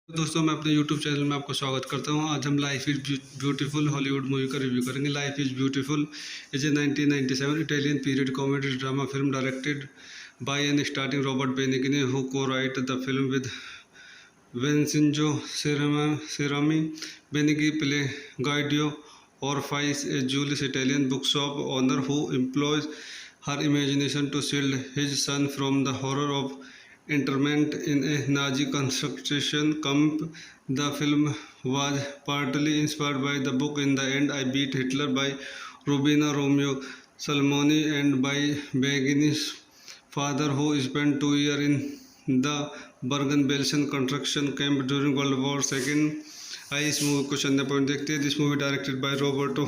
दोस्तों मैं अपने YouTube चैनल में आपको स्वागत करता हूं। आज हम life is beautiful Hollywood movie का रिव्यू करेंगे। Life is beautiful is a 1997 Italian period comedy drama film directed by and starting Robert Benigni who co-wrote the film with Vincenzo Cerami. Benigni play Guido Orfais, a Jewish Italian bookshop owner who employs her imagination to shield his son from the horror of internment in a Nazi concentration camp. The film was partly inspired by the book In the End I Beat Hitler by Rubina Romeo Salmoni and by Begini's father, who spent 2 years in the Bergen-Belsen construction camp during World War II. आइए इस movie को चंद point देखते हैं। This movie directed by Roberto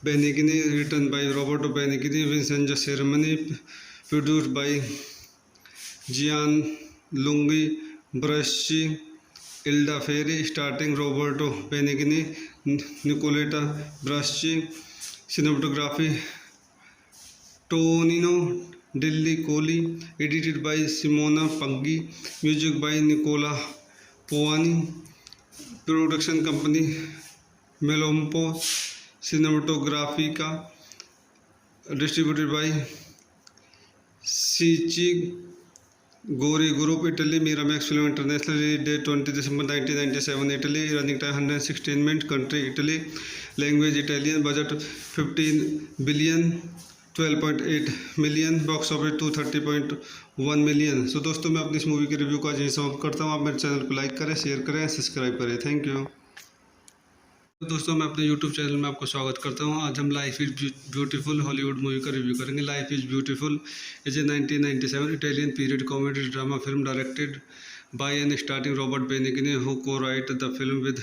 Benigni, written by Roberto Benigni, Vincenzo Cerami, produced by Jian lungi Braschi, Elda Ferri, starting Roberto Benigni, Nicoletta Braschi, cinematography Tonino Delli Colli, edited by Simona पंगी, music by Nicola Piovani, production company मेलोम्पो cinematography का, distributed by सीची Gori group, Italy, Miramax film international, release date 20 December 1997, Italy, running time 116 minute, country Italy, language Italian, budget 15 billion, 12.8 million, box office 230.1 million. So दोस्तों मैं अपनी इस movie के review को आज यहीं समाप्त करता हूँ। आप मेरे चैनल को लाइक करें, शेयर करें, सब्सक्राइब करें। Thank you. दोस्तों मैं अपने YouTube चैनल में आपको स्वागत करता हूँ। आज हम life is beautiful Hollywood movie का रिव्यू करेंगे। Life is beautiful is a 1997 Italian period comedy drama film directed by and starting Robert Benigni who co-wrote the film with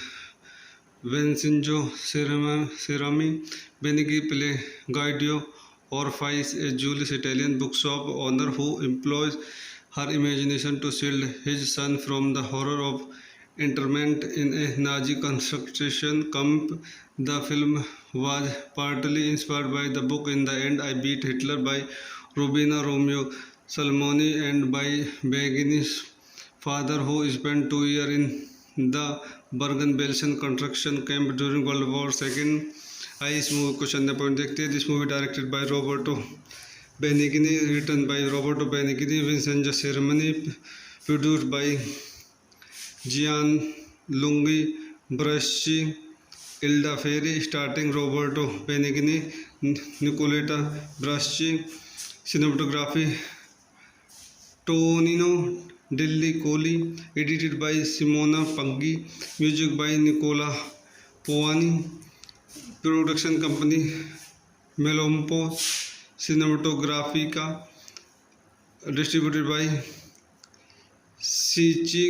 Vincenzo Cerami. Benigni play Guido Orfais, a Jewish Italian bookshop owner who employs her imagination to shield his son from the horror of internment in a Nazi concentration camp. The film was partly inspired by the book In the End I Beat Hitler by Rubina Romeo Salmoni and by Begini's father, who spent 2 years in the Bergen-Belsen construction camp during World War II. आइए इस movie को चंद point देखते हैं। This movie directed by Roberto Benigni, written by Roberto Benigni, Vincenzo Cerami, produced by Jian lungi Braschi, Elda Ferri, starting Roberto Benigni, Nicoletta Braschi, cinematography Tonino Delli Colli, edited by Simona पंगी, music by Nicola Piovani, production company मेलोम्पो cinematography का, distributed by सीची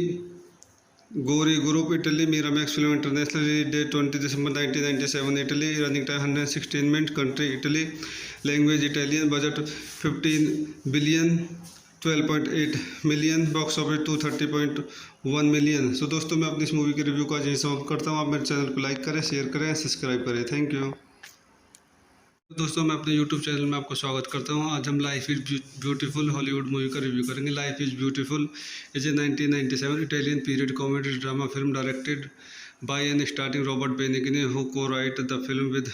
Gori group, Italy, Miramax film international, release date 20 December 1997, Italy, running time 116 minute, country Italy, language Italian, budget 15 billion, 12.8 million, box office 230.1 million. So दोस्तों मैं अपनी इस movie के review को आज यहीं समाप्त करता हूँ। आप मेरे चैनल को लाइक करें, शेयर करें, सब्सक्राइब करें। Thank you. दोस्तों मैं अपने यूट्यूब चैनल में आपको स्वागत करता हूँ। आज हम life is beautiful Hollywood movie का रिव्यू करेंगे। Life is beautiful is a 1997 Italian period comedy drama film directed by and starting Robert Benigni, who co-wrote the film with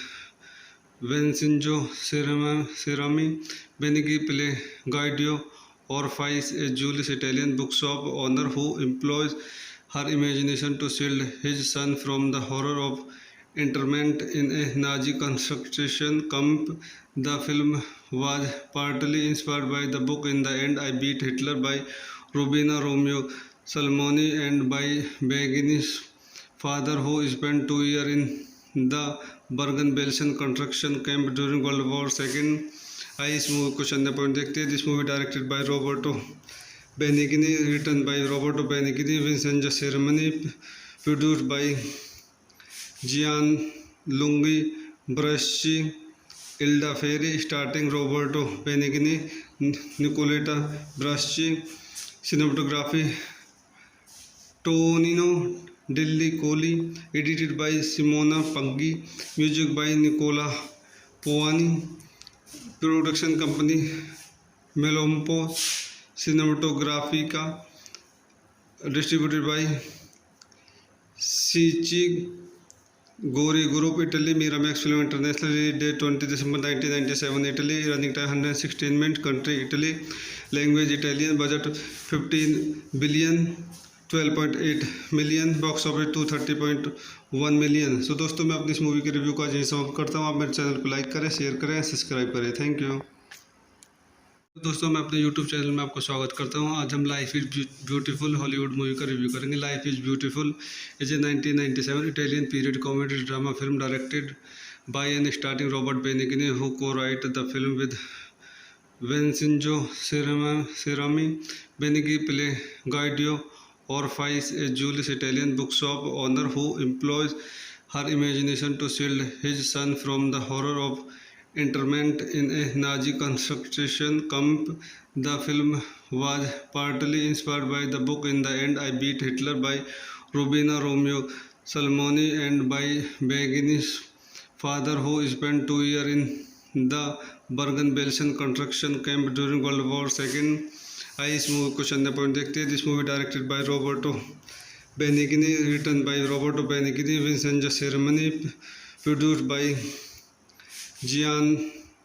Vincenzo Cerami. Benigni play Guido Orfais, a Jewish Italian bookshop owner who employs her imagination to shield his son from the horror of internment in a Nazi concentration camp. The film was partly inspired by the book In the End I Beat Hitler by Rubina Romeo Salmoni and by Begini's father, who spent 2 years in the Bergen-Belsen construction camp during World War II. आइए इस movie को चंद point देखते हैं। This movie directed by Roberto Benigni, written by Roberto Benigni, Vincenzo Cerami, produced by Jian lungi Braschi, Elda Ferri, starting Roberto Benigni, Nicoletta Braschi, cinematography Tonino Delli Colli, edited by Simona पंगी, music by Nicola Piovani, production company Melampo Cinematografica, distributed by सीची Gori group, Italy, Miramax film international, release date 20 December 1997, Italy, running time 116 minute, country Italy, language Italian, budget 15 billion, 12.8 million, box office 230.1 million. So दोस्तों मैं अपनी इस movie के review को आज यहीं समाप्त करता हूँ। आप मेरे चैनल को लाइक करें, शेयर करें, सब्सक्राइब करें। Thank you. दोस्तों मैं अपने यूट्यूब चैनल में आपको स्वागत करता हूँ। आज हम life is beautiful Hollywood movie का रिव्यू करेंगे। Life is beautiful is a 1997 Italian period comedy drama film directed by and starting Robert Benigni, who co-wrote the film with Vincenzo Cerami. Benigni play Guido Orfais, a Jewish Italian bookshop owner who employs her imagination to shield his son from the horror of internment in a Nazi concentration camp. The film was partly inspired by the book In the End I Beat Hitler by Rubina Romeo Salmoni and by Begini's father, who spent 2 years in the Bergen-Belsen construction camp during World War II. आइए इस movie को चंद point देखते हैं। This movie directed by Roberto Benigni, written by Roberto Benigni, Vincenzo Cerami, produced by Jian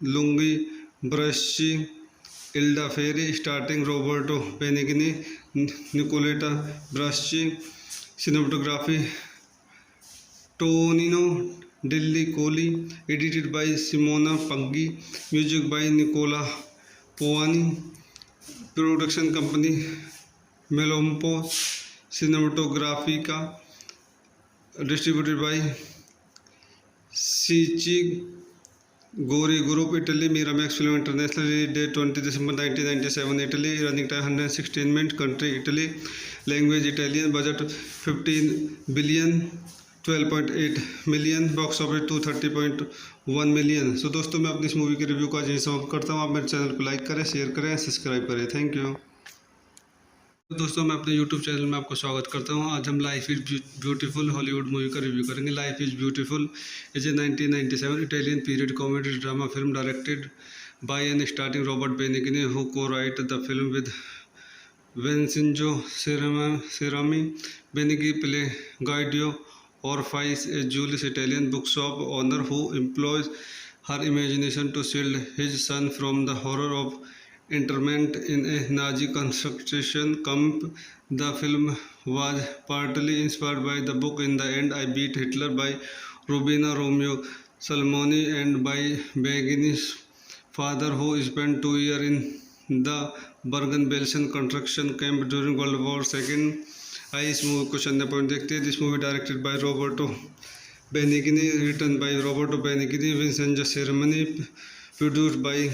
lungi Braschi, Elda Ferri, starting Roberto Benigni, Nicoletta Braschi, cinematography Tonino Delli Colli, edited by Simona पंगी, music by Nicola Piovani, production company Melampo Cinematografica, distributed by सीची Gori group, Italy, Miramax film international, release date 20 December 1997, Italy, running time 116 minute, country Italy, language Italian, budget 15 billion, 12.8 million, box office 230.1 million. So दोस्तों मैं अपनी इस movie के review को आज यहीं समाप्त करता हूँ। आप मेरे चैनल को लाइक करें, शेयर करें, सब्सक्राइब करें। Thank you. दोस्तों मैं अपने यूट्यूब चैनल में आपको स्वागत करता हूँ। आज हम life is beautiful Hollywood movie का रिव्यू करेंगे। Life is beautiful is a 1997 Italian period comedy drama film directed by and starting Robert Benigni, who co-wrote the film with Vincenzo Cerami. Benigni play Guido Orfais, a Jewish Italian bookshop owner who employs her imagination to shield his son from the horror of internment in a Nazi concentration camp. The film was partly inspired by the book In the End I Beat Hitler by Rubina Romeo Salmoni and by Begini's father, who spent 2 years in the Bergen-Belsen construction camp during World War II. आइए इस movie को चंद point देखते हैं। This movie directed by Roberto Benigni, written by Roberto Benigni, Vincenzo Cerami, produced by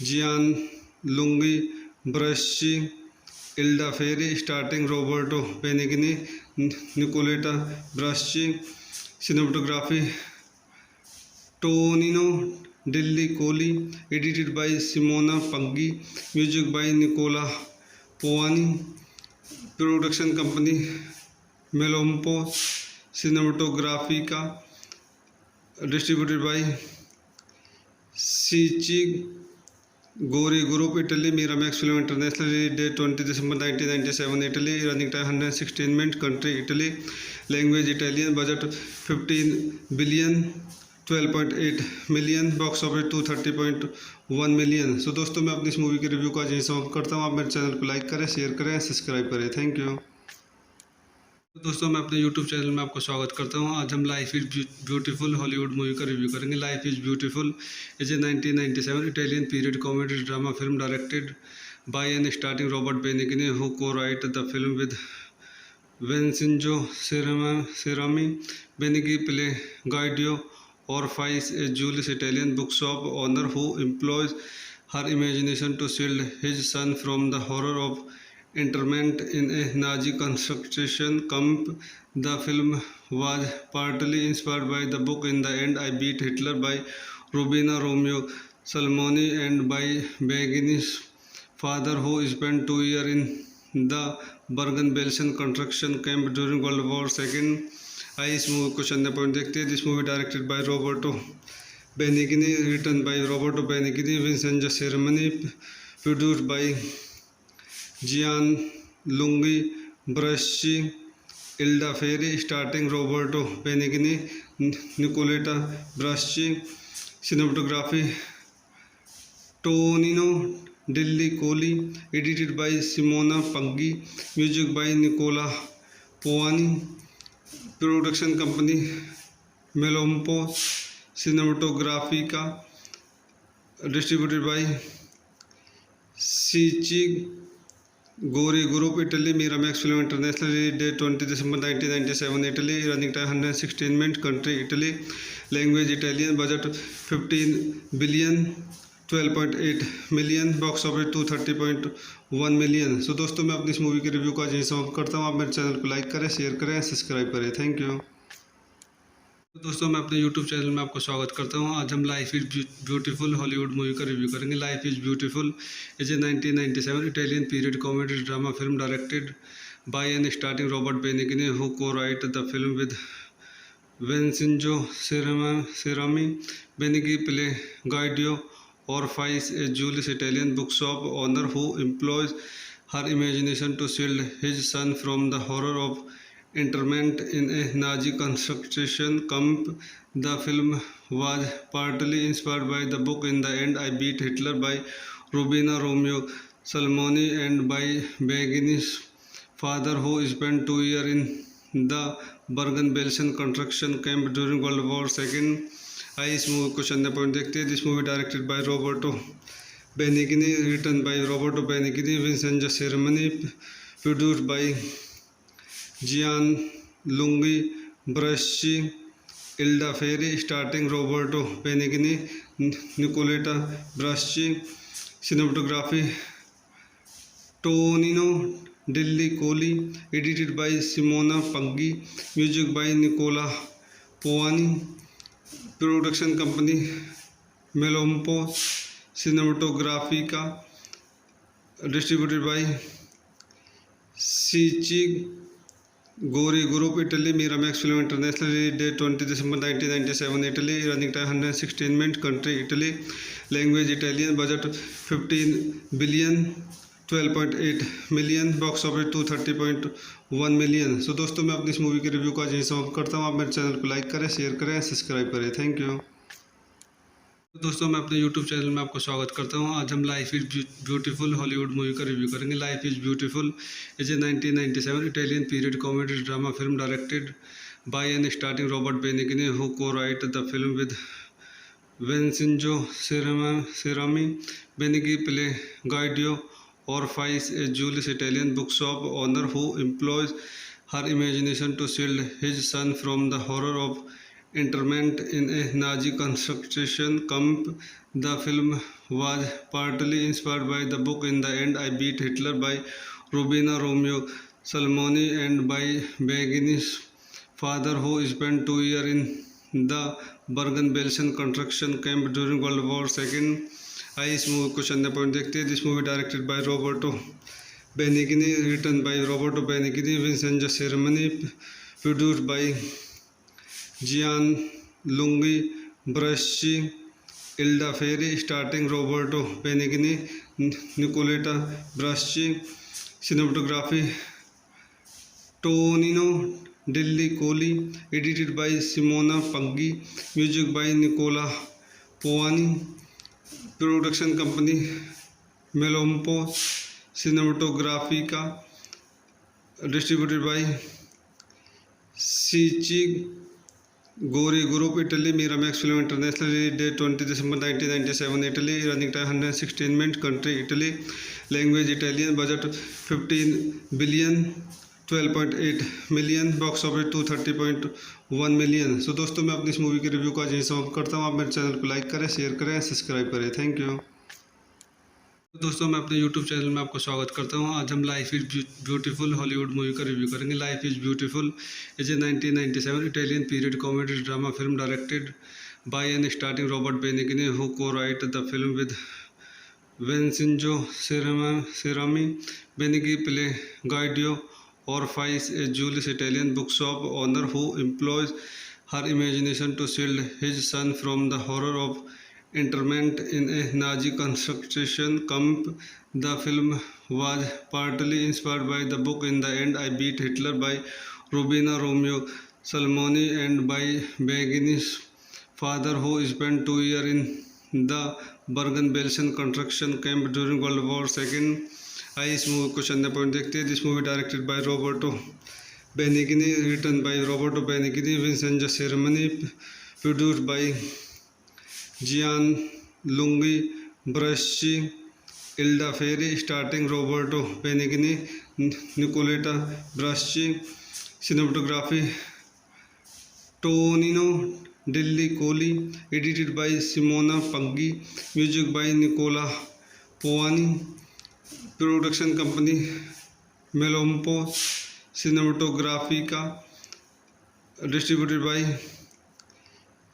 Jian lungi Braschi, Elda Ferri, starting Roberto Benigni, Nicoletta Braschi, cinematography Tonino Delhi Kohli, edited by Simona Paggi, music by Nicola Povani, production company Melompo Cinematografica, distributed by Sichi Gori Group, Italy, Miramax Film International, release date 20 December 1997, Italy, running time 116 minutes, country Italy, language Italian, budget 15 billion, 12.8 million, box office 230.1 million. So दोस्तों मैं अपनी इस movie के review को आज यहीं समाप्त करता हूँ। आप मेरे चैनल को लाइक करें, शेयर करें, सब्सक्राइब करें। Thank you. दोस्तों मैं अपने यूट्यूब चैनल में आपको स्वागत करता हूं। आज हम life is beautiful Hollywood movie का रिव्यू करेंगे। Life is beautiful is a 1997 Italian period comedy drama film directed by and starting Robert Benigni, who को-राइट the film with Vincenzo Cerami. Benigni play Guido Orfais, a Jewish Italian bookshop owner who employs her imagination to shield his son from the horror of internment in a Nazi concentration camp. The film was partly inspired by the book In the End I Beat Hitler by Rubina Romeo Salmoni and by Begini's father, who spent 2 years in the Bergen-Belsen concentration camp during World War II. आइए इस movie को चंद point देखते हैं। This movie directed by Roberto Benigni, written by Roberto Benigni, Vincenzo Cerami, produced by Jian lungi Braschi, Elda Ferri, starting Roberto Benigni, Nicoletta Braschi, cinematography Tonino Delli Colli, edited by Simona Paggi, music by Nicola Piovani, production company Melampo Cinematografica, distributed by सीची Gori group, Italy, Miramax film international, release date 20 December 1997, Italy, running time 116 minute, country Italy, language Italian, budget 15 billion, 12.8 million, box office 230.1 million. So दोस्तों मैं अपनी इस movie के review को आज यहीं समाप्त करता हूँ। आप मेरे चैनल को लाइक करें, शेयर करें, सब्सक्राइब करें। Thank you. दोस्तों मैं अपने यूट्यूब चैनल में आपको स्वागत करता हूँ। आज हम life is beautiful Hollywood movie का रिव्यू करेंगे। Life is beautiful is a 1997 Italian period comedy drama film directed by and starting Robert Benigni, who को-राइट the film with Vincenzo Cerami. Benigni play Guido Orfais, a Jewish Italian bookshop owner who employs her imagination to shield his son from the horror of internment in a Nazi concentration camp. The film was partly inspired by the book In the End I Beat Hitler by Rubina Romeo Salmoni and by Begini's father, who spent 2 years in the Bergen-Belsen concentration camp during World War II. आइए इस movie को चंद point देखते हैं। This movie directed by Roberto Benigni, written by Roberto Benigni, Vincenzo Cerami, produced by Jian lungi Braschi, Elda Ferri, starting Roberto Benigni, Nicoletta Braschi, cinematography Tonino Delli Colli, edited by Simona Paggi, music by Nicola Piovani, production company Melampo Cinematografica, distributed by सीची Gori group, Italy, Miramax film international, release date 20 December 1997, Italy, running time 116 minute, country Italy, language Italian, budget 15 billion, 12.8 million, box office 230.1 million. So दोस्तों मैं अपनी इस movie के review को आज यहीं समाप्त करता हूँ। आप मेरे चैनल को लाइक करें, शेयर करें, सब्सक्राइब करें। Thank you. दोस्तों मैं अपने यूट्यूब चैनल में आपको स्वागत करता हूँ। आज हम life is beautiful Hollywood movie का रिव्यू करेंगे। Life is beautiful is a 1997 Italian period comedy drama film directed by and starting Robert Benigni, who को-राइट the film with Vincenzo Cerami. Benigni play Guido Orfais, a Jewish Italian bookshop owner who employs her imagination to shield his son from the horror of internment in a Nazi concentration camp. The film was partly inspired by the book In the End I Beat Hitler by Rubina Romeo Salmoni and by Begini's father, who spent 2 years the Bergen-Belsen construction camp during World War II. आइए इस movie को चंद point देखते हैं. This movie directed by Roberto Benigni, written by Roberto Benigni, Vincenzo Cerami, produced by Jian lungi Braschi, Elda Ferri, starting Roberto Benigni, Nicoletta Braschi. Cinematography Tonino Delli Colli, edited by Simona Paggi, music by Nicola Piovani, production company Melampo Cinematografica, distributed by सीची Gori group, Italy. Miramax film international, release date 20 December 1997, Italy. Running time 116 minute, country Italy, language Italian, budget 15 billion, 12.8 million, box office 230.1 million. So दोस्तों, मैं अपनी इस movie के review को आज यहीं समाप्त करता हूँ. आप मेरे चैनल को लाइक करें, शेयर करें, सब्सक्राइब करें. Thank you. दोस्तों, मैं अपने यूट्यूब चैनल में आपको स्वागत करता हूं. आज हम life is beautiful Hollywood movie का रिव्यू करेंगे. Life is beautiful is a 1997 Italian period comedy drama film directed by and starting Robert Benigni, who co-wrote the film with Vincenzo Cerami. Benigni play Guido Orpheus, a Jewish Italian bookshop owner who employs her imagination to shield his son from the horror of internment in a Nazi concentration camp. The film was partly inspired by the book In the End I Beat Hitler by Rubina Romeo Salmoni and by Begini's father, who spent 2 years in the Bergen-Belsen construction camp during World War II. आइए इस movie को चंद point देखते हैं. This movie directed by Roberto Benigni, written by Roberto Benigni, Vincenzo Cerami, produced by Jian lungi Braschi, Elda Ferri, starting Roberto Benigni, Nicoletta Braschi. Cinematography Tonino Delli Colli, edited by Simona Paggi, music by Nicola Piovani, production company Melampo Cinematografica, distributed by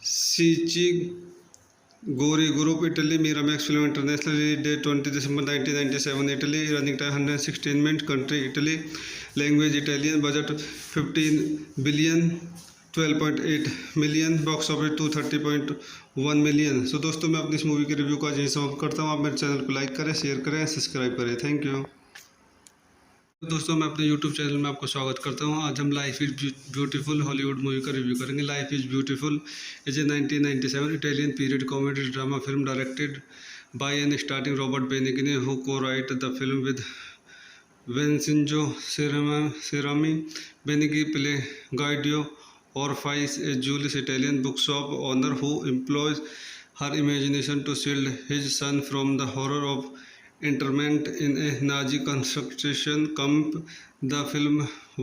सीची Gori group, Italy. Miramax film international, release date 20 December 1997, Italy. Running time 116 minute, country Italy, language Italian, budget 15 billion, 12.8 million, box office 230.1 million. So दोस्तों, मैं अपनी इस movie के review को आज यहीं समाप्त करता हूँ. आप मेरे चैनल को लाइक करें, शेयर करें, सब्सक्राइब करें. Thank you. दोस्तों, मैं अपने यूट्यूब चैनल में आपको स्वागत करता हूं. आज हम life is beautiful Hollywood movie का रिव्यू करेंगे. Life is beautiful is a 1997 Italian period comedy drama film directed by and starting Robert Benigni, who co-wrote the film with Vincenzo Cerami. Benigni play Guido Orpheus, a Jewish Italian bookshop owner who employs her imagination to shield his son from the horror of internment in a Nazi concentration camp. The film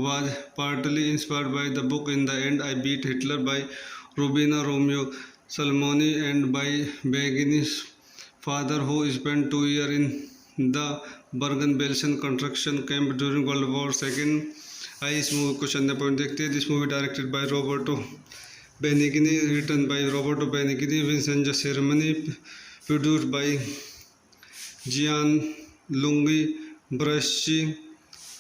was partly inspired by the book In the End I Beat Hitler by Rubina Romeo Salmoni and by Begini's father, who spent 2 years in the Bergen-Belsen construction camp during World War II. आइए इस movie को चंद point देखते हैं. This movie directed by Roberto Benigni, written by Roberto Benigni, Vincenzo Cerami, produced by Jian lungi Braschi,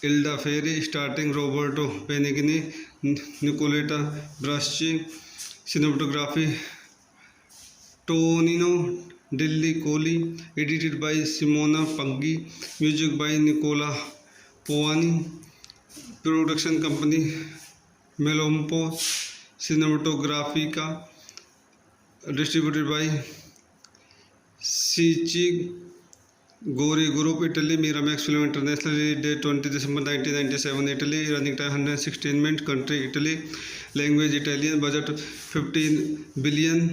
Elda Ferri, starting Roberto Benigni, Nicoletta Braschi. Cinematography Tonino Delli Colli, edited by Simona Paggi, music by Nicola Piovani, production company Melampo Cinematografica, distributed by सीची Gori group, Italy. Miramax film international, release date 20 December 1997, Italy. Running time 116 minute, country Italy, language Italian, budget 15 billion,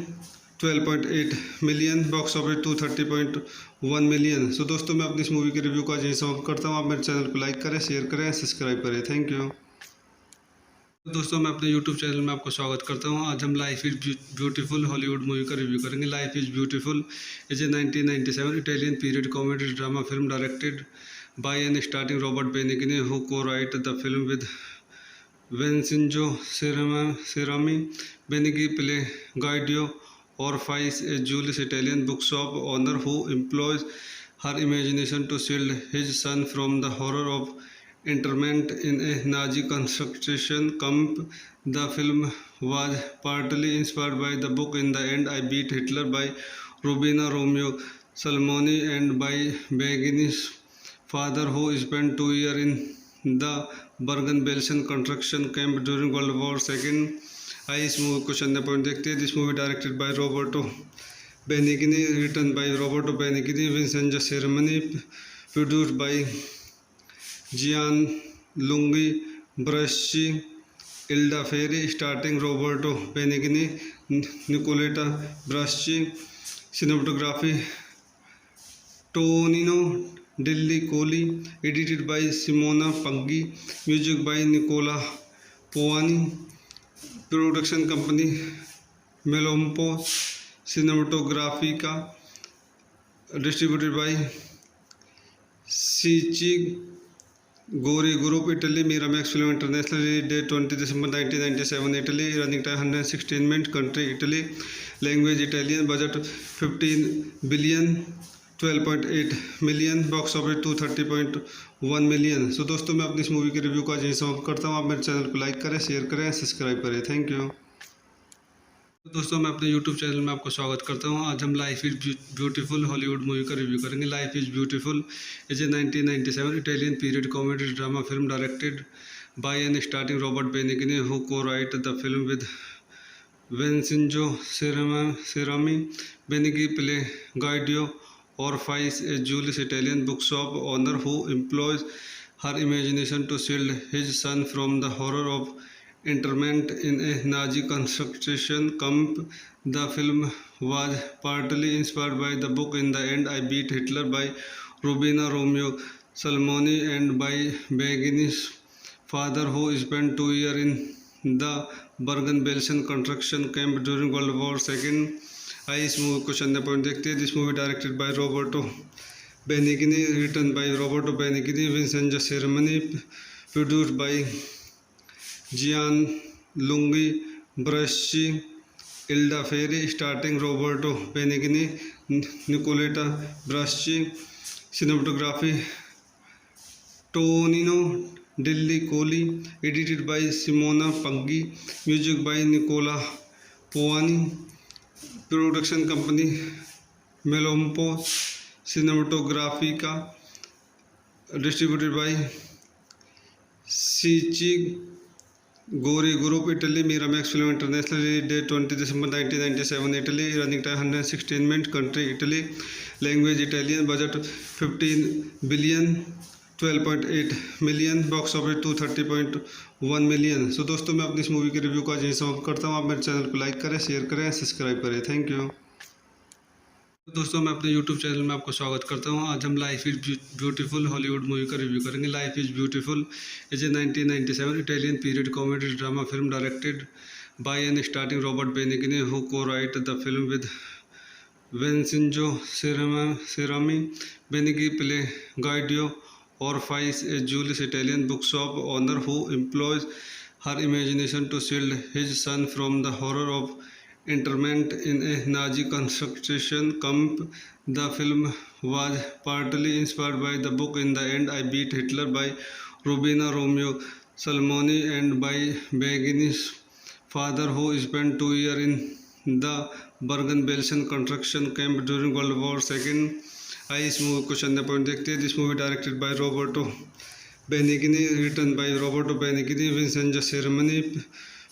12.8 million, box office 230.1 million. So दोस्तों, मैं अपनी इस movie के review को आज यहीं समाप्त करता हूँ. आप मेरे चैनल को लाइक करें, शेयर करें, सब्सक्राइब करें. Thank you. दोस्तों, मैं अपने यूट्यूब चैनल में आपको स्वागत करता हूं. आज हम life is beautiful Hollywood movie का रिव्यू करेंगे. Life is beautiful is a 1997 Italian period comedy drama film directed by and starting Robert Benigni, who co-wrote the film with Vincenzo Cerami, Benigni Pile Guido Orfais, a Julius Italian bookshop owner who employs her imagination to shield his son from the horror of internment in a Nazi concentration camp. The film was partly inspired by the book In the End I Beat Hitler by Rubina Romeo Salmoni and by Begini's father, who spent 2 years in the Bergen-Belsen construction camp during World War II. आइए इस movie को चंद point देखते हैं. This movie directed by Roberto Benigni, written by Roberto Benigni, Vincenzo Cerami, produced by Jian lungi Braschi, Elda Ferri, starting Roberto Benigni, Nicoletta Braschi. Cinematography Tonino Delli Colli, edited by Simona Paggi, music by Nicola Piovani, production company Melampo Cinematografica, distributed by सीची Gori group, Italy. Miramax film international, release date 20 December 1997, Italy. Running time 116 minute, country Italy, language Italian, budget 15 billion, 12.8 million, box office 230.1 million. So दोस्तों, मैं अपनी इस movie के review को आज यहीं समाप्त करता हूँ. आप मेरे चैनल को लाइक करें, शेयर करें, सब्सक्राइब करें. Thank you. दोस्तों, मैं अपने यूट्यूब चैनल में आपको स्वागत करता हूँ. आज हम life is beautiful Hollywood movie का रिव्यू करेंगे. Life is beautiful is a 1997 Italian period comedy drama film directed by and starting Robert Benigni, who co-wrote the film with Vincenzo Cerami. Benigni play Guido Orfais, a Julius Italian bookshop owner who employs her imagination to shield his son from the horror of internment in a Nazi concentration camp. The film was partly inspired by the book In the End I Beat Hitler by Rubina Romeo Salmoni and by Begini's father, who spent 2 years in the Bergen-Belsen construction camp during World War II. आइए इस movie को चंद point देखते हैं. This movie directed by Roberto Benigni, written by Roberto Benigni, Vincenzo Cerami, produced by Jian lungi Braschi, Elda Ferri, starting Roberto Benigni, Nicoletta Braschi. Cinematography Tonino Delli Colli, edited by Simona Paggi, music by Nicola Piovani, production company Melampo Cinematografica, distributed by सीची Gori group, Italy. Miramax film international, release date 20 December 1997, Italy. Running time 116 minute, country Italy, language Italian, budget 15 billion, 12.8 million, box office 230.1 million. So दोस्तों, मैं अपनी इस movie के review को आज यहीं समाप्त करता हूँ. आप मेरे चैनल को लाइक करें, शेयर करें, सब्सक्राइब करें. Thank you. दोस्तों, मैं अपने यूट्यूब चैनल में आपको स्वागत करता हूँ. आज हम life is beautiful Hollywood movie का रिव्यू करेंगे. Life is beautiful is a 1997 Italian period comedy drama film directed by and starting Robert Benigni, who co-wrote the film with Vincenzo Cerami. Benigni play Guido Orfais, a Julius Italian bookshop owner who employs her imagination to shield his son from the horror of internment in a Nazi concentration camp. The film was partly inspired by the book In the End I Beat Hitler by Rubina Romeo Salmoni and by Begini's father, who spent 2 years in the Bergen-Belsen construction camp during World War II. आइए इस movie को चंद point देखते हैं. This movie directed by Roberto Benigni, written by Roberto Benigni, Vincenzo Cerami,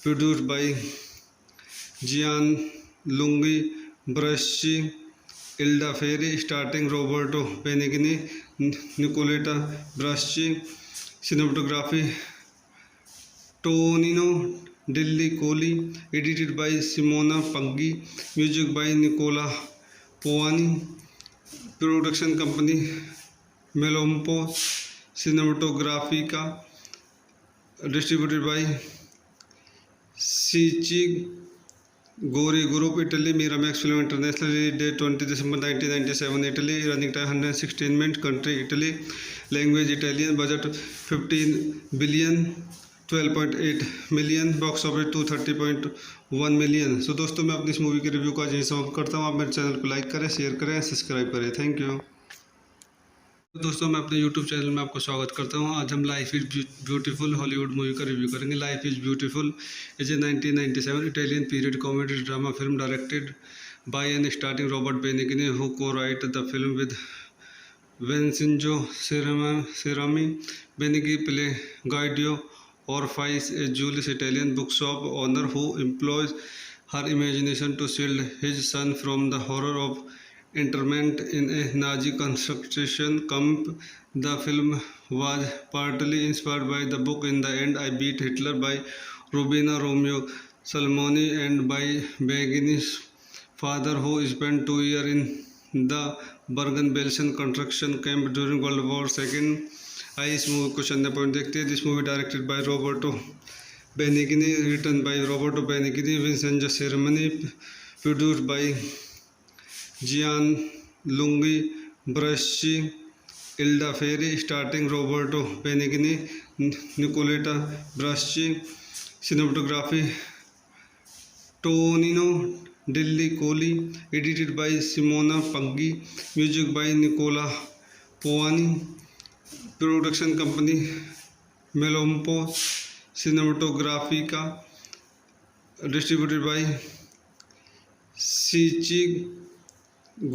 produced by Jian lungi Braschi, Elda Ferri, starting Roberto Benigni, Nicoletta Braschi. Cinematography Tonino Delli Colli, edited by Simona Paggi, music by Nicola Piovani, production company Melampo Cinematografica, distributed by सीची Gori group, Italy. Miramax film international, release date 20 December 1997, Italy. Running time 116 minute, country Italy, language Italian, budget 15 billion, 12.8 million, box office 230.1 million. So दोस्तों मैं अपनी इस movie के review को आज यहीं समाप्त करता हूँ। आप मेरे चैनल को लाइक करें, शेयर करें, सब्सक्राइब करें। Thank you. दोस्तों मैं अपने यूट्यूब चैनल में आपको स्वागत करता हूँ। आज हम life is beautiful Hollywood movie का रिव्यू करेंगे। Life is beautiful is a 1997 Italian period comedy drama film directed by and starting Robert Benigni, who co-wrote the film with Vincenzo Cerami. Benigni play Guido Orfais, a Jewish Italian bookshop owner who employs her imagination to shield his son from the horror of internment in a Nazi concentration camp. The film was partly inspired by the book In the End I Beat Hitler by Rubina Romeo Salmoni and by Benigni's father, who spent 2 years in the Bergen-Belsen construction camp during World War II. आइए इस movie को चंद point देखते हैं। This movie directed by Roberto Benigni, written by Roberto Benigni, Vincenzo Cerami, produced by Jian lungi Braschi, Elda Ferri, starting Roberto Benigni, Nicoletta Braschi, cinematography Tonino Delli Colli, edited by Simona Paggi, music by Nicola Poani, production company Melompo Cinematografica, distributed by Cicci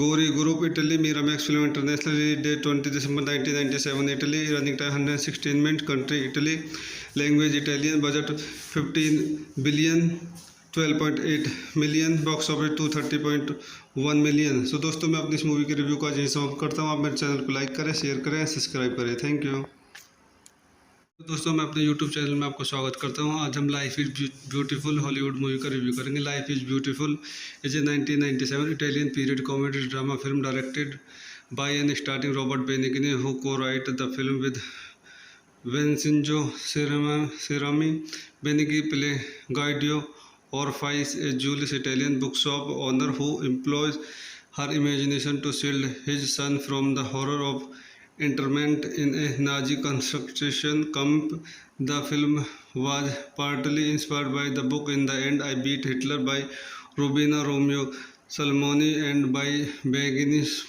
Gori Group, Italy, Miramax Film International, release date 20 December 1997, Italy, running time 116 minutes, country Italy, language Italian, budget 15 billion, 12.8 million, box office 230.1 million. So दोस्तों मैं अपनी इस movie के review को आज यहीं समाप्त करता हूँ। आप मेरे चैनल को लाइक करें, शेयर करें, सब्सक्राइब करें। Thank you. दोस्तों मैं अपने यूट्यूब चैनल में आपको स्वागत करता हूँ। आज हम life is beautiful Hollywood movie का रिव्यू करेंगे। Life is beautiful is a 1997 Italian period comedy drama film directed by and starting Robert Benigni, who co-wrote the film with Vincenzo Cerami. Benigni play Guido Orfais, a Jewish Italian bookshop owner who employs her imagination to shield his son from the horror of internment in a Nazi concentration camp. The film was partly inspired by the book In the End I Beat Hitler by Rubina Romeo Salmoni and by Benigni's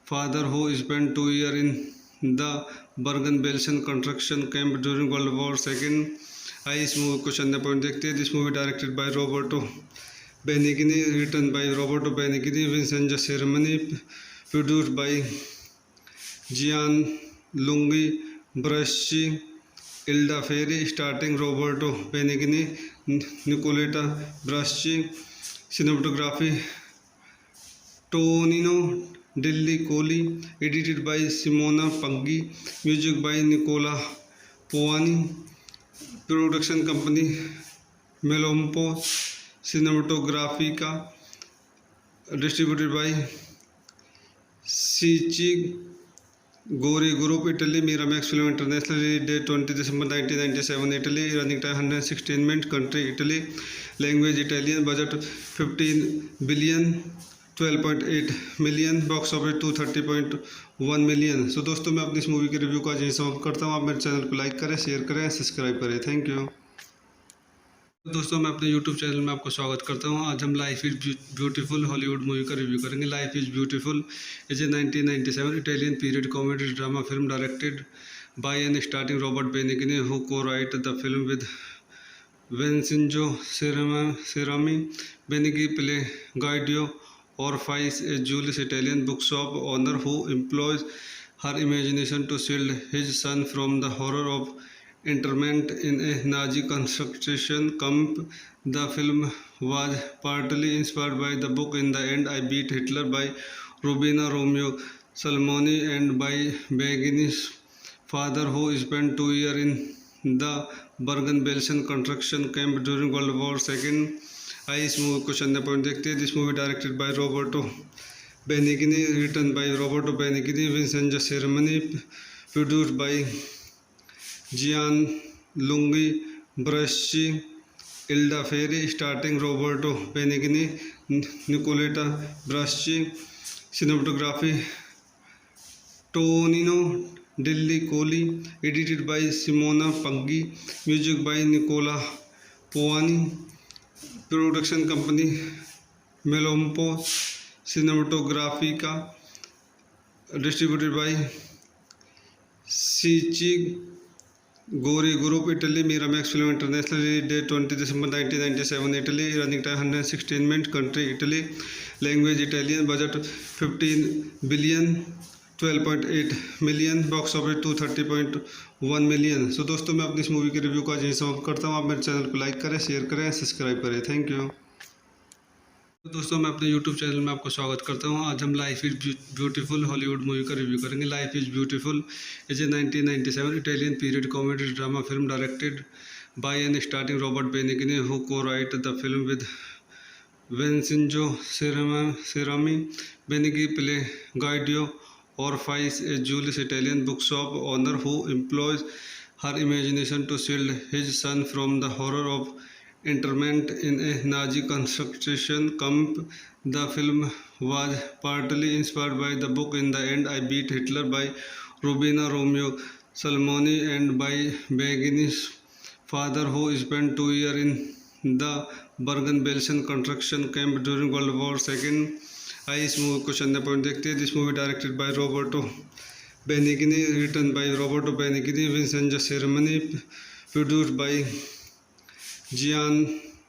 father, who spent 2 years in the Bergen-Belsen construction camp during World War II. आइए इस movie को चंद point देखते हैं। This movie directed by Roberto Benigni, written by Roberto Benigni, Vincenzo Cerami, produced by Jian lungi Braschi, Elda Ferri, starting Roberto Benigni, Nicoletta Braschi, cinematography Tonino Delli Colli, edited by Simona Paggi, music by Nicola Poani, production company Melompo Cinematografica, distributed by Cicci Gori Group, Italy, Miramax Film International, release date 20 December 1997, Italy, running time 116 minutes, country Italy, language Italian, budget 15 billion, 12.8 million, box office 230.1 million. So दोस्तों मैं अपनी इस movie के review को आज यहीं समाप्त करता हूँ। आप मेरे चैनल को लाइक करें, शेयर करें, सब्सक्राइब करें। Thank you. दोस्तों मैं अपने यूट्यूब चैनल में आपको स्वागत करता हूँ। आज हम life is beautiful Hollywood movie का रिव्यू करेंगे। Life is beautiful is a 1997 Italian period comedy drama film directed by and starting Robert Benigni, who co-wrote the film with Vincenzo Cerami. Benigni play Guido Orfais, a Jewish Italian bookshop owner who employs her imagination to shield his son from the horror of internment in a Nazi concentration camp. The film was partly inspired by the book In the End I Beat Hitler by Rubina Romeo Salmoni and by Benigni's father, who spent 2 years in the Bergen-Belsen construction camp during World War II. आइए इस movie को चंद point देखते हैं। This movie directed by Roberto Benigni, written by Roberto Benigni, Vincenzo Cerami, produced by Jian lungi Braschi, Elda Ferri, starting Roberto Benigni, Nicoletta Braschi, cinematography Tonino Delhi Kohli, edited by Simona Paggi, music by Nicola Povani, production company Melompo Cinematografica, distributed by Sichi Gori Group, Italy, Miramax Film International, release date 20 December 1997, Italy, running time 116 minutes, country Italy, language Italian, budget 15 billion, 12.8 million, box office 230.1 million. So दोस्तों, मैं अपनी इस movie के review को आज यहीं समाप्त करता हूँ। आप मेरे चैनल को लाइक करें, शेयर करें, सब्सक्राइब करें। Thank you. दोस्तों, मैं अपने यूट्यूब चैनल में आपको स्वागत करता हूं। आज हम life is beautiful Hollywood movie का रिव्यू करेंगे। Life is beautiful is a 1997 Italian period comedy drama film directed by and starting Robert Benigni, who co-wrote the film with Vincenzo Cerami. Benigni play Guido Orfais, a Jewish Italian bookshop owner who employs her imagination to shield his son from the horror of internment in a Nazi concentration camp. The film was partly inspired by the book In the End I Beat Hitler by Rubina Romeo Salmoni and by Benigni's father, who spent 2 years in the Bergen-Belsen construction camp during World War II. आइए इस movie को चंदा point देखते हैं। This movie directed by Roberto Benigni, written by Roberto Benigni, Vincenzo Cerami, produced by Jian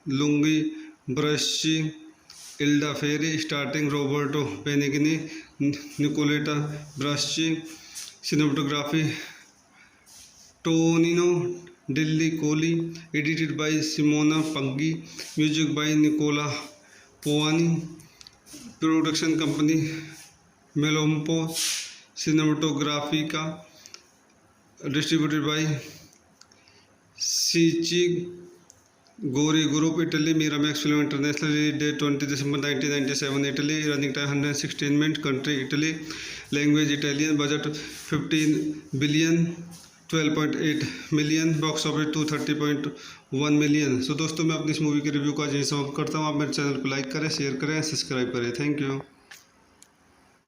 lungi Braschi, Elda Ferri, starting Roberto Benigni, Nicoletta Braschi, cinematography Tonino Delhi Kohli, edited by Simona Paggi, music by Nicola Povani, production company Melompo Cinematografica, distributed by Sichi Gori Group, Italy, Miramax Film International, release date 20 December 1997, Italy, running time 116 minutes, country Italy, language Italian, budget 15 billion, 12.8 million, box office 230.1 million. So दोस्तों, मैं अपनी इस movie के review को आज यहीं समाप्त करता हूँ। आप मेरे चैनल को लाइक करें, शेयर करें, सब्सक्राइब करें। Thank you.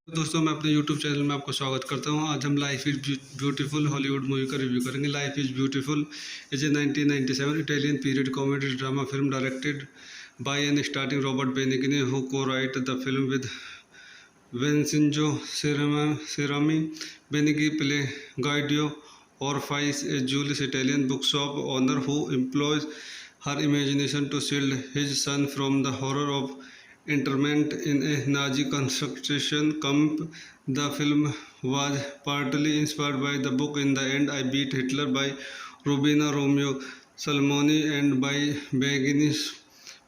दोस्तों, मैं अपने यूट्यूब चैनल में आपको स्वागत करता हूँ। आज हम life is beautiful Hollywood movie का रिव्यू करेंगे। Life is beautiful is a 1997 Italian period comedy drama film directed by and starting Robert Benigni, who co-wrote the film with Vincenzo Cerami. Benigni play Guido Orfais, a Jewish Italian bookshop owner who employs her imagination to shield his son from the horror of internment in a Nazi concentration camp. The film was partly inspired by the book In the End I Beat Hitler by Rubina Romeo Salmoni and by Benigni's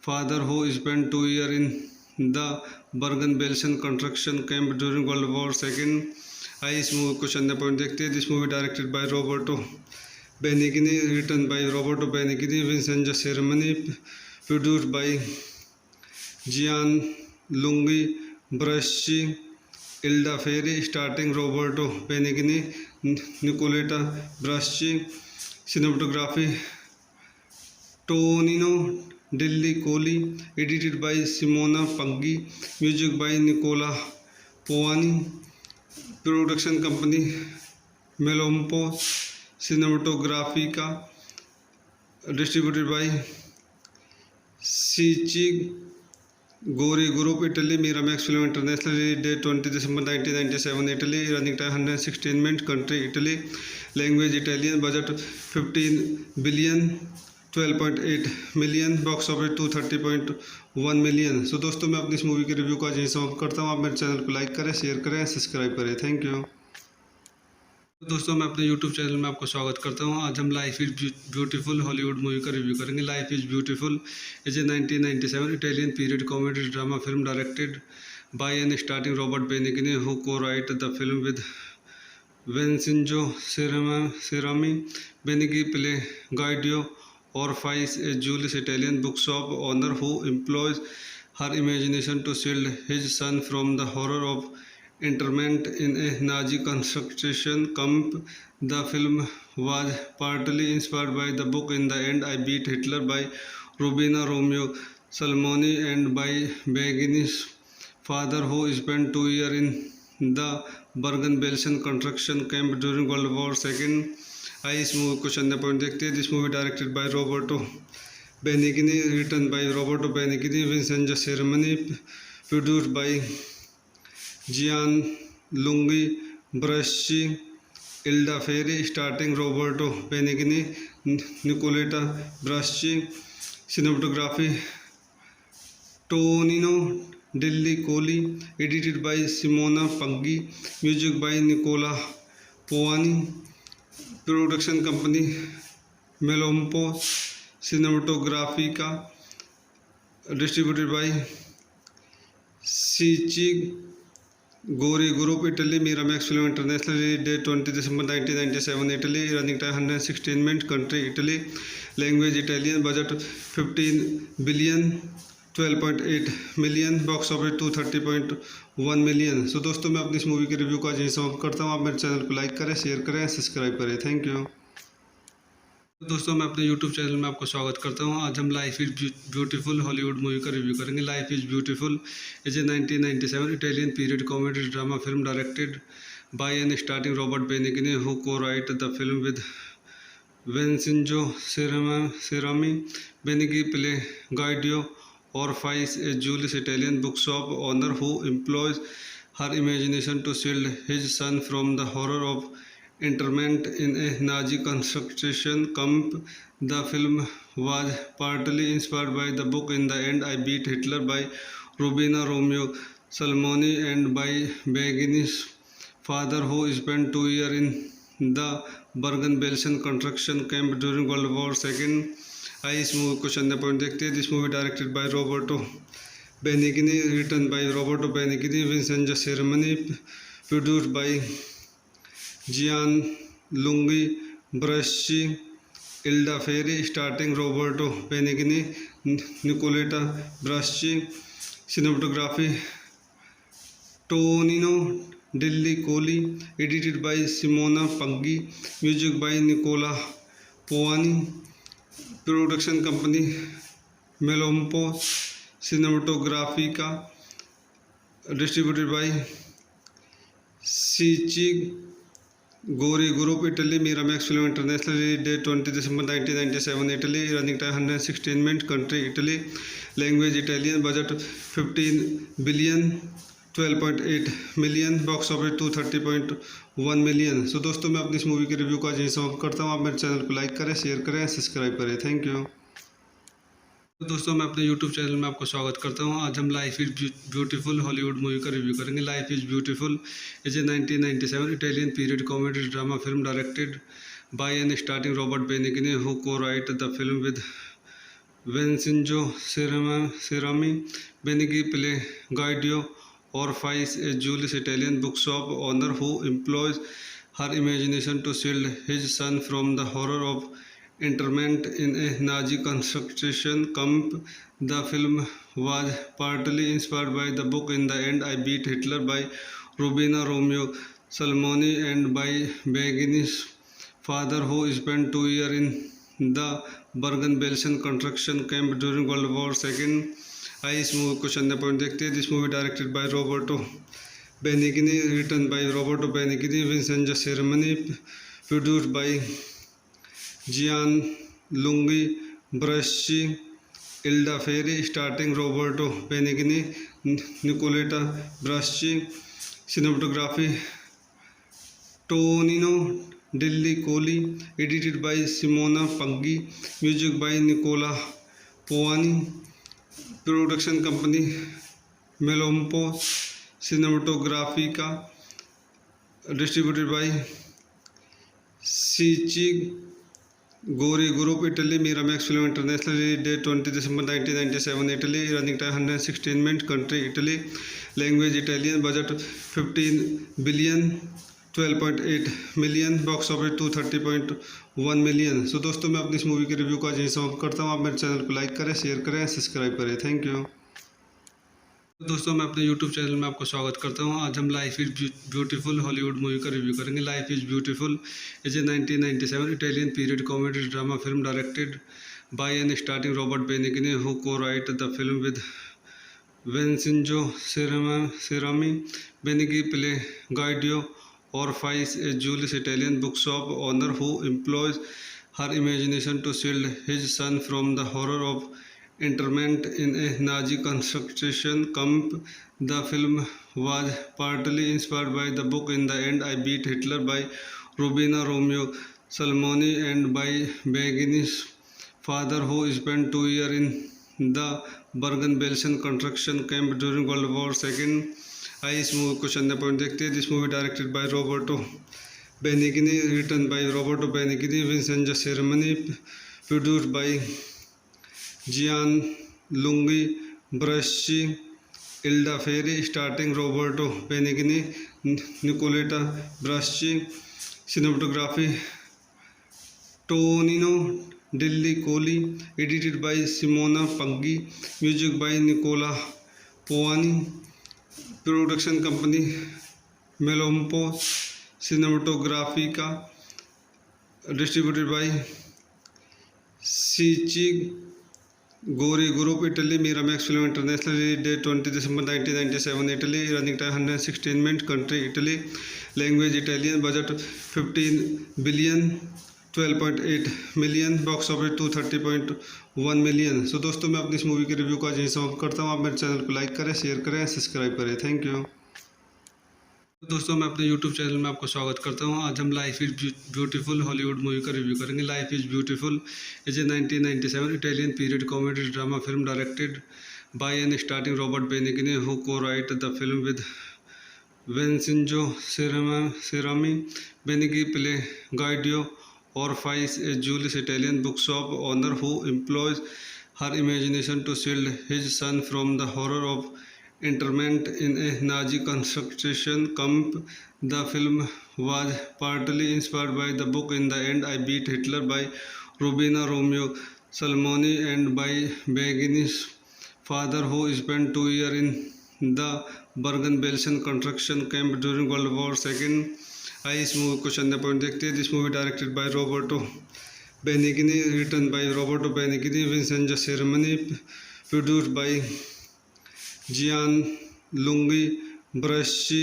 father, who spent 2 years in the Bergen-Belsen construction camp during World War II. आइए इस movie को चंदा point देखते हैं। This movie directed by Roberto Benigni, written by Roberto Benigni, Vincenzo Cerami, produced by Jian lungi Braschi, Elda Ferri, starting Roberto Benigni, Nicoletta Braschi, cinematography Tonino Delhi Kohli, edited by Simona Paggi, music by Nicola Povani, production company Melompo Cinematografica, distributed by Sichi Gori Group, Italy, Miramax Film International, release date 20 December 1997, Italy, running time 116 minutes, country Italy, language Italian, budget 15 billion, 12.8 million, box office 230.1 million. So दोस्तों, मैं अपनी इस movie के review को आज यहीं समाप्त करता हूँ। आप मेरे चैनल को लाइक करें, शेयर करें, सब्सक्राइब करें। Thank you. दोस्तों, मैं अपने यूट्यूब चैनल में आपको स्वागत करता हूँ। आज हम life is beautiful Hollywood movie का रिव्यू करेंगे। Life is beautiful is a 1997 Italian period comedy drama film directed by and starting Robert Benigni, who co-wrote the film with Vincenzo Cerami. Benigni play Guido Orfais, a Jewish Italian bookshop owner who employs her imagination to shield his son from the horror of internment in a Nazi concentration camp. The film was partly inspired by the book In the End I Beat Hitler by Rubina Romeo Salmoni and by Benigni's father, who spent 2 years in the Bergen-Belsen construction camp during World War II. आइए इस movie को चंद point देखते हैं. This movie directed by Roberto Benigni, written by Roberto Benigni, Vincenzo Ceremony, produced by Gianluigi Braschi, Ilda Ferri, starring Roberto Benigni, Nicoletta Braschi. Cinematography Tonino Delli-Colli, edited by Simona Paggi, music by Nicola Poani, production company Melompo Cinematografica, distributed by Cicci Gori Group, Italy. Miramax Film International, release date 20 December 1997, Italy. Running time 116 minutes. Country Italy. Language Italian. Budget 15 billion, 12.8 million. Box office 230.1 million. So दोस्तों, मैं अपनी इस movie के review को आज यहीं समाप्त करता हूँ. आप मेरे चैनल को लाइक करें, शेयर करें, सब्सक्राइब करें. Thank you. दोस्तों, मैं अपने YouTube चैनल में आपको स्वागत करता हूं. आज हम life is beautiful Hollywood movie का रिव्यू करेंगे. Life is beautiful is a 1997 Italian period comedy drama film directed by and starting Robert Benigni, who co-wrote the film with Vincenzo Cerami. Benigni play Guido Orfais, a Jewish Italian bookshop owner who employs her imagination to shield his son from the horror of internment in a Nazi concentration camp. The film was partly inspired by the book In the End I Beat Hitler by Rubina Romeo Salmoni and by Begini's father, who spent 2 years in the Bergen-Belsen construction camp during World War II. आइए इस movie को चंद point देखते हैं. This movie directed by Roberto Benigni, written by Roberto Benigni, Vincenzo Cerami, produced by Gianluigi Braschi, Ilda Ferri, starring Roberto Benigni, Nicoletta Braschi. Cinematography Tonino Delli-Colli, edited by Simona Paggi, music by Nicola Poani, production company Melompo Cinematografica, distributed by Cicci Gori Group, Italy. Miramax Film International, release date 20 December 1997, Italy. Running time 116 minutes. Country Italy. Language Italian. Budget 15 billion, 12.8 million. Box office 230.1 million. So दोस्तों, मैं अपनी इस movie के review को आज यहीं समाप्त करता हूँ. आप मेरे चैनल को लाइक करें, शेयर करें, सब्सक्राइब करें. Thank you. दोस्तों, मैं अपने YouTube चैनल में आपको स्वागत करता हूं. आज हम life is beautiful Hollywood movie का रिव्यू करेंगे. Life is beautiful is a 1997 Italian period comedy drama film directed by and starting Robert Benigni, who co-wrote the film with Vincenzo Cerami. Benigni play Guido Orfais, a Jewish Italian bookshop owner who employs her imagination to shield his son from the horror of internment in a Nazi concentration camp. The film was partly inspired by the book In the End I Beat Hitler by Rubina Romeo Salmoni and by Begini's father, who spent 2 years in the Bergen-Belsen construction camp during World War II. आइए इस movie को चंद point देखते हैं. This movie directed by Roberto Benigni, written by Roberto Benigni, Vincenzo Cerami, produced by Gianluigi Braschi, Ilda Ferri, starring Roberto Benigni, Nicoletta Braschi. Cinematography Tonino Delli-Colli, edited by Simona Paggi, music by Nicola Poani, production company Melompo Cinematografica, distributed by Cicci Gori Group, Italy. Miramax Film International, release date 20 December 1997, Italy. Running time 116 minutes. Country Italy. Language Italian. Budget 15 billion, 12.8 million. Box office 230.1 million. So दोस्तों, मैं अपनी इस movie के review को आज यहीं समाप्त करता हूँ. आप मेरे चैनल को लाइक करें, शेयर करें, सब्सक्राइब करें. Thank you. दोस्तों, मैं अपने YouTube चैनल में आपको स्वागत करता हूं. आज हम life is beautiful Hollywood movie का रिव्यू करेंगे. Life is beautiful is a 1997 Italian period comedy drama film directed by and starting Robert Benigni, who co-wrote the film with Vincenzo Cerami, Benigni Guido Orfais, a Jewish Italian bookshop owner who employs her imagination to shield his son from the horror of internment in a Nazi concentration camp. The film was partly inspired by the book In the End I Beat Hitler by Rubina Romeo Salmoni and by Begini's father, who spent 2 years in the Bergen-Belsen concentration camp during World War II. आइए इस movie को चंद point देखते हैं. This movie directed by Roberto Benigni, written by Roberto Benigni, Vincenzo Cerami, produced by Jian lungi Braschi, Elda Ferri, starting Roberto Benigni, Nicoletta Braschi, cinematography Tonino Delli Colli, edited by Simona पंगी, music by Nicola Piovani, production company Melampo Cinematografica, distributed by Cecchi Gori group, Italy, Miramax film international, release date 20 December 1997, Italy, running time 116 minute, country Italy, language Italian, budget 15 billion, 12.8 million, box office 230.1 million. So दोस्तों, मैं अपनी इस movie के review को आज यहीं समाप्त करता हूँ. आप मेरे चैनल को लाइक करें, शेयर करें, सब्सक्राइब करें. Thank you. दोस्तों, मैं अपने यूट्यूब चैनल में आपका स्वागत करता हूं. आज हम life is beautiful Hollywood movie का रिव्यू करेंगे. Life is beautiful is a 1997 Italian period comedy drama film directed by and starting Robert Benigni, who co-wrote the film with Vincenzo Cerami. Benigni Guido Orfais, a Jewish Italian bookshop owner who employs her imagination to shield his son from the horror of internment in a Nazi concentration camp. The film was partly inspired by the book In the End I Beat Hitler by Rubina Romeo Salmoni and by Begini's father, who spent 2 years in the Bergen-Belsen concentration camp during World War II. आइए इस movie को चंद point देखते हैं. This movie directed by Roberto Benigni, written by Roberto Benigni, Vincenzo Cerami, produced by Jian lungi Braschi,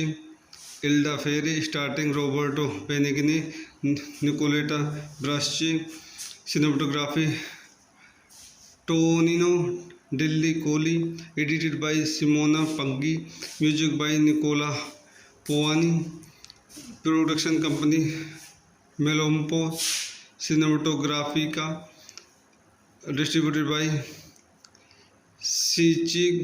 Elda Ferri, starting Roberto Benigni, Nicoletta Braschi, cinematography Tonino Delli Colli, edited by Simona पंगी, music by Nicola Piovani, production company Melampo Cinematografica, distributed by Cecchi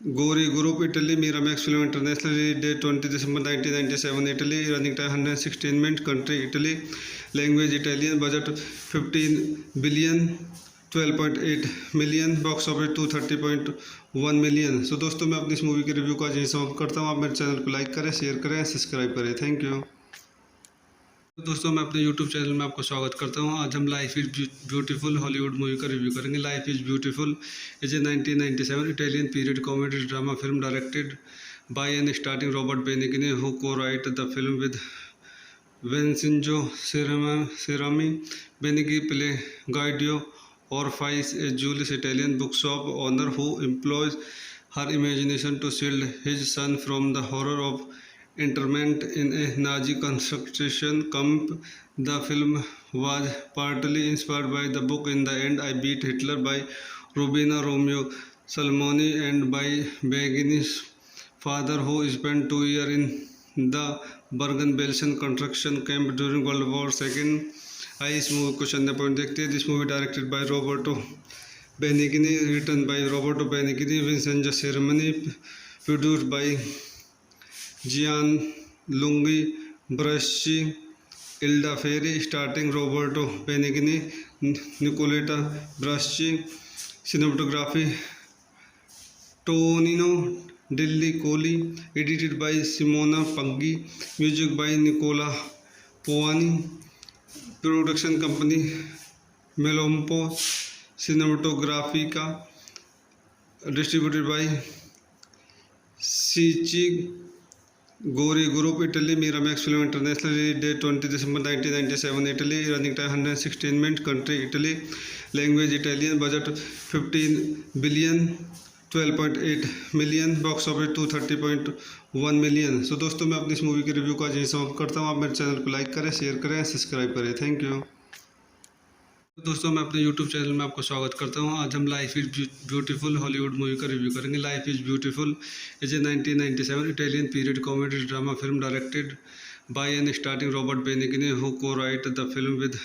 Gori group, Italy, Miramax film international, release date 20 December 1997, Italy, running time 116 minute, country Italy, language Italian, budget 15 billion, 12.8 million, box office 230.1 million. So दोस्तों, मैं अपनी इस movie के review को आज यहीं समाप्त करता हूँ. आप मेरे चैनल को लाइक करें, शेयर करें, सब्सक्राइब करें. Thank you. दोस्तों, मैं अपने यूट्यूब चैनल में आपका स्वागत करता हूं. आज हम life is beautiful Hollywood movie का रिव्यू करेंगे. Life is beautiful is a 1997 Italian period comedy drama film directed by and starting Robert Benigni, who co-wrote the film with Vincenzo Cerami. Benigni Guido Orfais, a Jewish Italian bookshop owner who employs her imagination to shield his son from the horror of internment in a Nazi concentration camp. The film was partly inspired by the book In the End I Beat Hitler by Rubina Romeo Salmoni and by Begini's father, who spent 2 years in the Bergen-Belsen concentration camp during World War II. आइए इस movie को चंद point देखते हैं. This movie directed by Roberto Benigni, written by Roberto Benigni, Vincenzo Cerami, produced by Jian lungi Braschi, Elda Ferri, starting Roberto Benigni, Nicoletta Braschi, cinematography Tonino Delli Colli, edited by Simona पंगी, music by Nicola Piovani, production company Melampo Cinematografica, distributed by Cecchi Gori group, Italy, Miramax film international, release date 20 December 1997, Italy, running time 116 minute, country Italy, language Italian, budget 15 billion, 12.8 million, box office 230.1 million. So दोस्तों मैं अपनी इस movie के review को आज यहीं समाप्त करता हूँ। आप मेरे चैनल को लाइक करें, शेयर करें, सब्सक्राइब करें। Thank you. दोस्तों मैं अपने यूट्यूब चैनल में आपको स्वागत करता हूँ। आज हम life is beautiful Hollywood movie का रिव्यू करेंगे। Life is beautiful is a 1997 Italian period comedy drama film directed by and starting Robert Benigni, who co-wrote the film with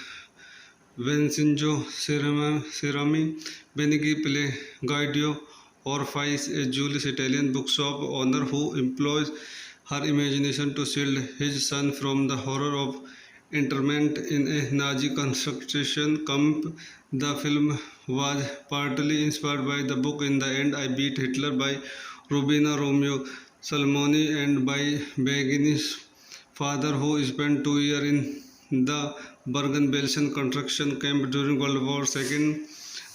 Vincenzo Cerami. Benigni play Guido Orfais, a Jewish Italian bookshop owner who employs her imagination to shield his son from the horror of internment in a Nazi concentration camp. The film was partly inspired by the book In the End I Beat Hitler by Rubina Romeo Salmoni and by Begini's father, who spent 2 years in the Bergen-Belsen concentration camp during World War II.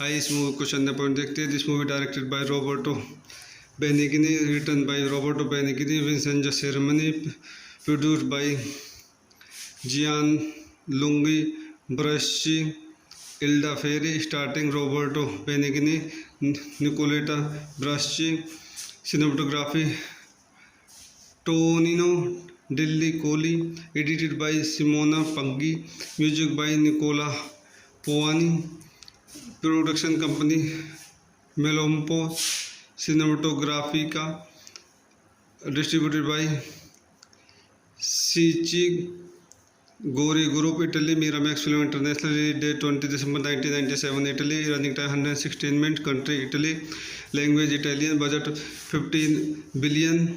आइए इस movie को चंद point देखते हैं। This movie directed by Roberto Benigni, written by Roberto Benigni, Vincenzo Cerami, produced by Jian lungi Braschi, Elda Ferri, starting Roberto Benigni, Nicoletta Braschi, cinematography Tonino Delli Colli, edited by Simona पंगी, music by Nicola Piovani, production company Melampo Cinematografica, distributed by सीची Gori group, Italy, Miramax film international, release date 20 December 1997, Italy, running time 116 minute, country Italy, language Italian, budget 15 billion,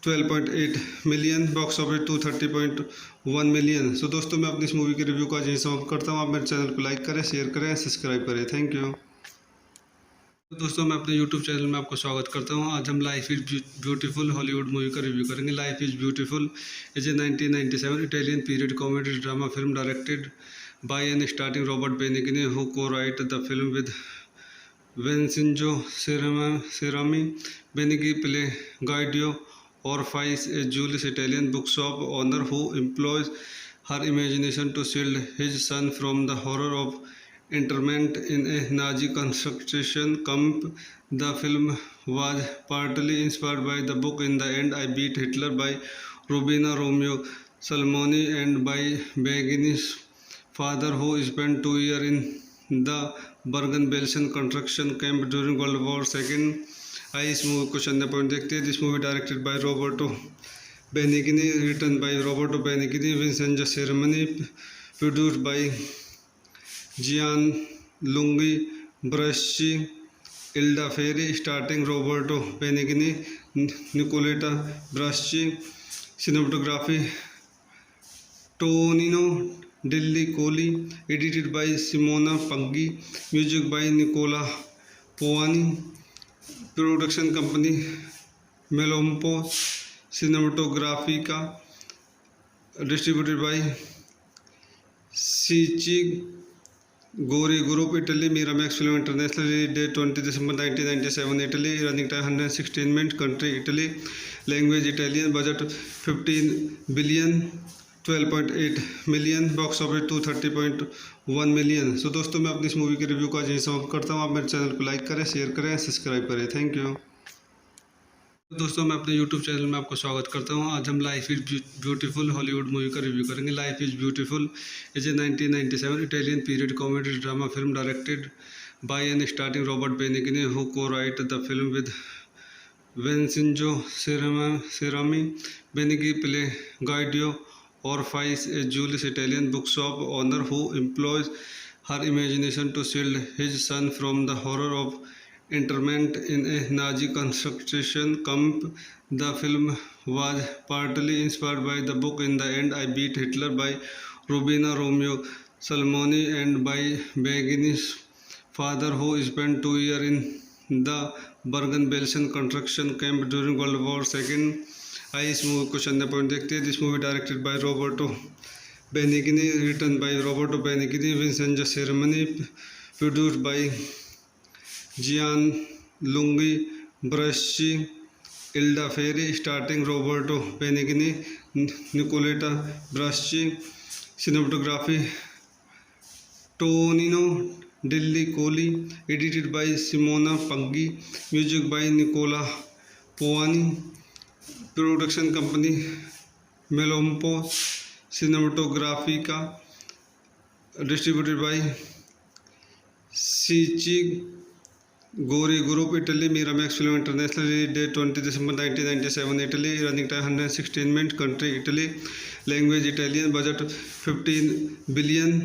12.8 million, box office 230.1 million. So दोस्तों मैं अपनी इस movie के review को आज यहीं समाप्त करता हूँ। आप मेरे चैनल को लाइक करें, शेयर करें, सब्सक्राइब करें। Thank you. दोस्तों मैं अपने यूट्यूब चैनल में आपको स्वागत करता हूँ। आज हम life is beautiful Hollywood movie का रिव्यू करेंगे। Life is beautiful is a 1997 Italian period comedy drama film directed by and starting Robert Benigni, who co-wrote the film with Vincenzo Cerami. Benigni play Guido Orfais, a Jewish Italian bookshop owner who employs her imagination to shield his son from the horror of internment in a Nazi concentration camp. The film was partly inspired by the book In the End I Beat Hitler by Rubina Romeo Salmoni and by Begini's father, who spent 2 years in the Bergen-Belsen concentration camp during World War II. आइए इस movie को चंद point देखते हैं। This movie directed by Roberto Benigni, written by Roberto Benigni, Vincenzo Cerami, produced by Jian lungi Braschi, Elda Ferri, starting Roberto Benigni, Nicoletta Braschi, cinematography Tonino Delli Colli, edited by Simona पंगी, music by Nicola Piovani, production company Melampo Cinematografica, distributed by सीची Gori group, Italy, Miramax film international, release date 20 December 1997, Italy, running time 116 minute, country Italy, language Italian, budget 15 billion, 12.8 million, box office 230.1 million. So दोस्तों मैं अपनी इस movie के review को आज यहीं समाप्त करता हूँ। आप मेरे चैनल को लाइक करें, शेयर करें, सब्सक्राइब करें। Thank you. दोस्तों मैं अपने यूट्यूब चैनल में आपको स्वागत करता हूँ। आज हम life is beautiful Hollywood movie का रिव्यू करेंगे। Life is beautiful is a 1997 Italian period comedy drama film directed by and starting Robert Benigni, who co-wrote the film with Vincenzo Cerami. Benigni play Guido Orfais, a Jewish Italian bookshop owner who employs her imagination to shield his son from the horror of internment in a Nazi concentration camp. The film was partly inspired by the book In the End I Beat Hitler by Rubina Romeo Salmoni and by Begini's father, who spent 2 years in the Bergen-Belsen concentration camp during World War II. आइए इस movie को चंद point देखते हैं। This movie directed by Roberto Benigni, written by Roberto Benigni, Vincenzo Cerami, produced by Jian lungi Braschi, Elda Ferri, starting Roberto Benigni, Nicoletta Braschi, cinematography Tonino Delhi Kohli, edited by Simona Paggi, music by Nicola Povani, production company Melompo Cinematografica, distributed by Sichi Gori Group, Italy, Miramax Film International, release date 20 December 1997, Italy, running time 116 minutes, country Italy, language Italian, budget 15 billion,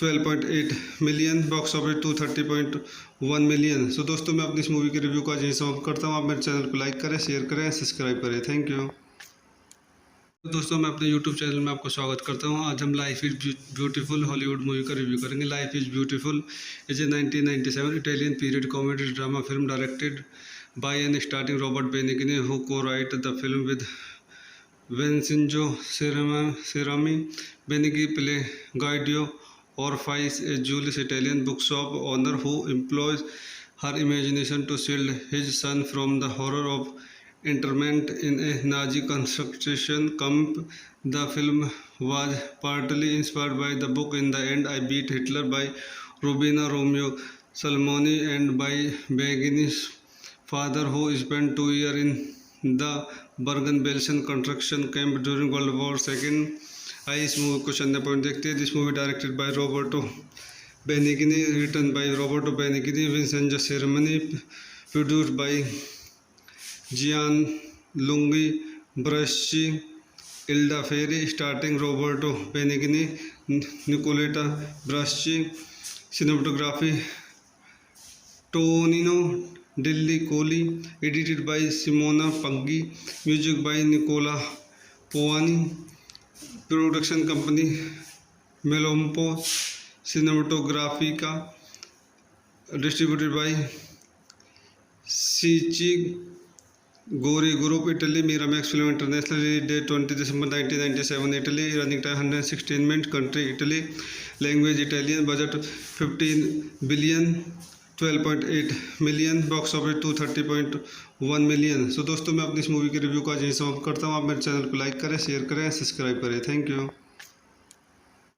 12.8 million, box office 230.1 million. So दोस्तों मैं अपनी इस movie के review को आज यहीं समाप्त करता हूँ। आप मेरे चैनल को लाइक करें, शेयर करें, सब्सक्राइब करें। Thank you. दोस्तों मैं अपने यूट्यूब चैनल में आपको स्वागत करता हूं। आज हम life is beautiful Hollywood movie का रिव्यू करेंगे। Life is beautiful is a 1997 Italian period comedy drama film directed by and starting Robert Benigni, who को-राइट the film with Vincenzo Cerami. Benigni play Guido Orfais, a Jewish Italian bookshop owner who employs her imagination to shield his son from the horror of internment in a Nazi concentration camp. The film was partly inspired by the book In the End I Beat Hitler by Rubina Romeo Salmoni and by Begini's father, who spent 2 years in the Bergen-Belsen concentration camp during World War II. आइए इस movie को चंद point देखते हैं। This movie directed by Roberto Benigni, written by Roberto Benigni, Vincenzo Cerami, produced by Jian lungi Braschi, Elda Ferri, starting Roberto Benigni, Nicoletta Braschi, cinematography Tonino Delli Colli, edited by Simona Paggi, music by Nicola Piovani, production company Melampo Cinematografica, distributed by सीची Gori group, Italy, Miramax film international, release date 20 December 1997, Italy, running time 116 minute, country Italy, language Italian, budget 15 billion, 12.8 million, box office 230.1 million. So दोस्तों मैं अपनी इस movie के review को आज यहीं समाप्त करता हूँ। आप मेरे चैनल को लाइक करें, शेयर करें, सब्सक्राइब करें। Thank you.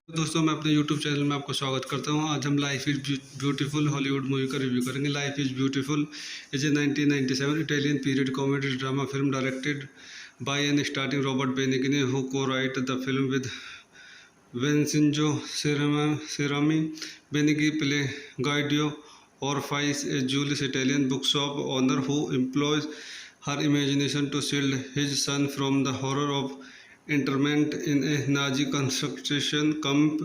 दोस्तों मैं अपने यूट्यूब चैनल में आपको स्वागत करता हूं। आज हम life is beautiful Hollywood movie का रिव्यू करेंगे। Life is beautiful is a 1997 Italian period comedy drama film directed by and starting Robert Benigni, who को-राइट the film with Vincenzo Cerami. Benigni play Guido Orfais, a Jewish Italian bookshop owner who employs her imagination to shield his son from the horror of internment in a Nazi concentration camp.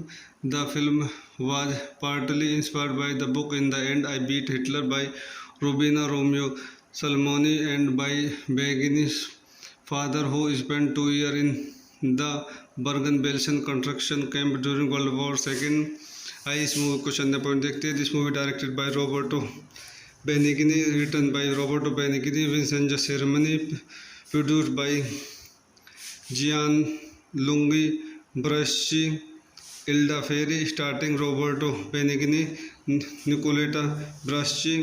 The film was partly inspired by the book In the End I Beat Hitler by Rubina Romeo Salmoni and by Begini's father, who spent 2 years in the Bergen-Belsen concentration camp during World War II. आइए इस movie को चंद point देखते हैं। This movie directed by Roberto Benigni, written by Roberto Benigni, Vincenzo Cerami, produced by Jian lungi Braschi, Elda Ferri, starting Roberto Benigni, Nicoletta Braschi,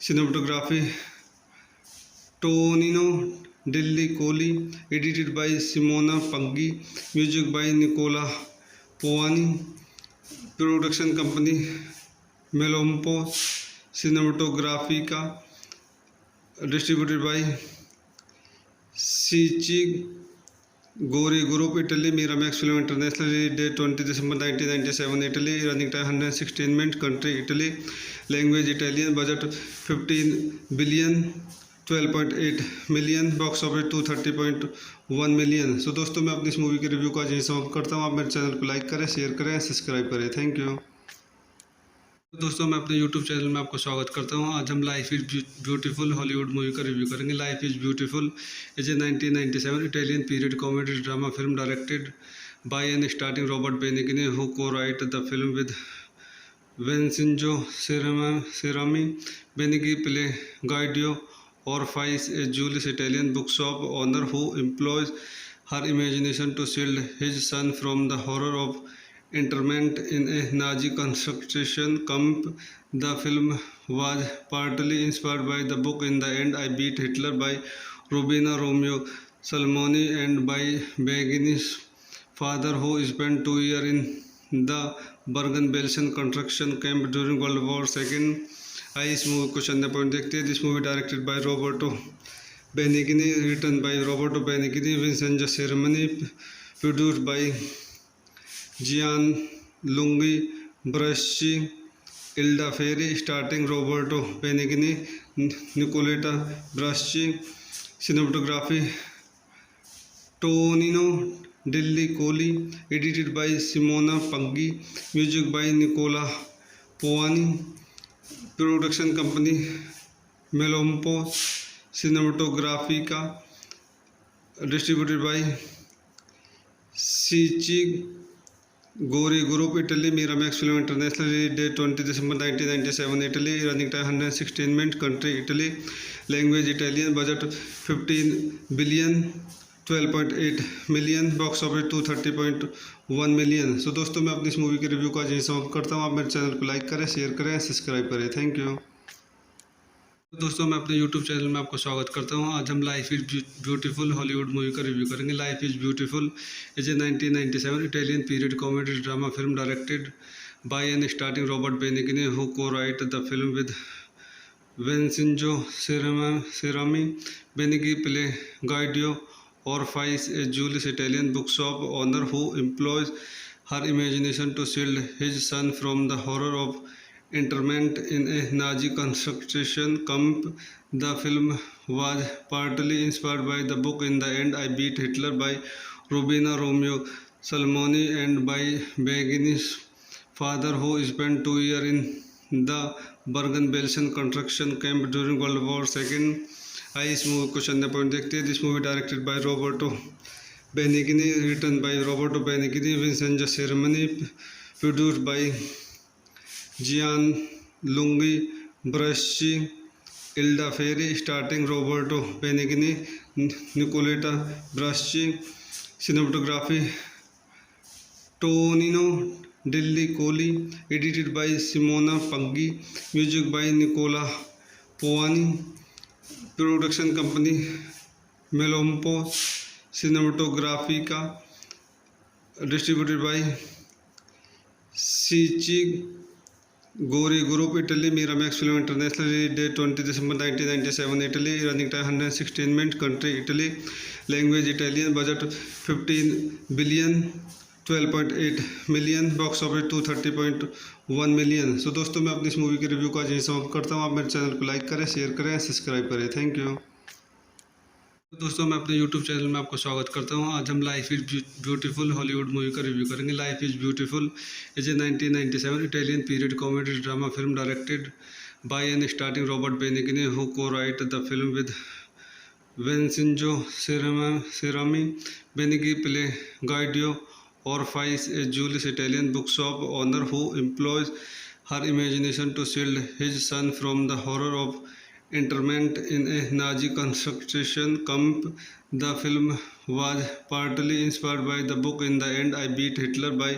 cinematography Tonino Delli Colli, edited by Simona Paggi, music by Nicola Piovani, production company Melampo Cinematografica, distributed by सीची Gori group, Italy, Miramax film international, release date 20 December 1997, Italy, running time 116 minute, country Italy, language Italian, budget 15 billion, 12.8 million, box office 230.1 million. So दोस्तों मैं अपनी इस movie के review को आज यहीं समाप्त करता हूँ। आप मेरे चैनल को लाइक करें, शेयर करें, सब्सक्राइब करें। Thank you. दोस्तों मैं अपने यूट्यूब चैनल में आपको स्वागत करता हूं। आज हम life is beautiful Hollywood movie का रिव्यू करेंगे। Life is beautiful is a 1997 Italian period comedy drama film directed by and starting Robert Benigni, who को-राइट the film with Vincenzo Cerami. Benigni play Guido Orfais, a Jewish Italian bookshop owner who employs her imagination to shield his son from the horror of internment in a Nazi concentration camp. The film was partly inspired by the book In the End I Beat Hitler by Rubina Romeo Salmoni and by Begini's father, who spent 2 years the Bergen-Belsen construction camp during World War II. आइए इस movie को चंदा point देखते हैं. This movie directed by Roberto Benigni, written by Roberto Benigni, Vincenzo Cerami, produced by Jian lungi Braschi, Elda Ferri, starting Roberto Benigni, Nicoletta Braschi, cinematography Tonino Delli-Colli, edited by Simona Paggi, music by Nicola Poani, production company Melompo Cinematografica, distributed by Cicci Gori Group, Italy, Miramax Film International, release date 20 December 1997, Italy, running time 116 minutes, country Italy, language Italian, budget 15 billion, 12.8 million, box office 230.1 million. So दोस्तों, मैं अपनी इस movie के review को आज यहीं समाप्त करता हूँ. आप मेरे चैनल को लाइक करें, शेयर करें, सब्सक्राइब करें. Thank you. दोस्तों, मैं अपने यूट्यूब चैनल में आपको स्वागत करता हूं. आज हम life is beautiful Hollywood movie का रिव्यू करेंगे. Life is beautiful is a 1997 Italian period comedy drama film directed by and starting Robert Benigni, who को-राइट the film with Vincenzo Cerami. Benigni play Guido Orfais, a Jewish Italian bookshop owner who employs her imagination to shield his son from the horror of internment in a Nazi concentration camp. The film was partly inspired by the book In the End I Beat Hitler by Rubina Romeo Salmoni and by Begini's father, who spent 2 years in the Bergen-Belsen construction camp during World War II. आइए इस movie को चंदा point देखते हैं. This movie directed by Roberto Benigni, written by Roberto Benigni, Vincenzo Cerami, produced by Jian lungi Braschi, Elda Ferri, starting Roberto Benigni, Nicoletta Braschi, cinematography Tonino Delli-Colli, edited by Simona Paggi, music by Nicola Poani, production company Melompo Cinematografica, distributed by Cicci Gori Group, Italy, Miramax Film International, release date 20 December 1997, Italy, running time 116 minutes, country Italy, language Italian, budget 15 billion, 12.8 million, box office 230.1 million. So दोस्तों, मैं अपनी इस movie के review को आज यहीं समाप्त करता हूँ. आप मेरे चैनल को लाइक करें, शेयर करें, सब्सक्राइब करें. Thank you. दोस्तों, मैं अपने यूट्यूब चैनल में आपको स्वागत करता हूं. आज हम life is beautiful Hollywood movie का रिव्यू करेंगे. Life is beautiful is a 1997 Italian period comedy drama film directed by and starting Robert Benigni, who को-राइट the film with Vincenzo Cerami. Benigni play Guido Orfais, a Jewish Italian bookshop owner who employs her imagination to shield his son from the horror of internment in a Nazi concentration camp. The film was partly inspired by the book In the End I Beat Hitler by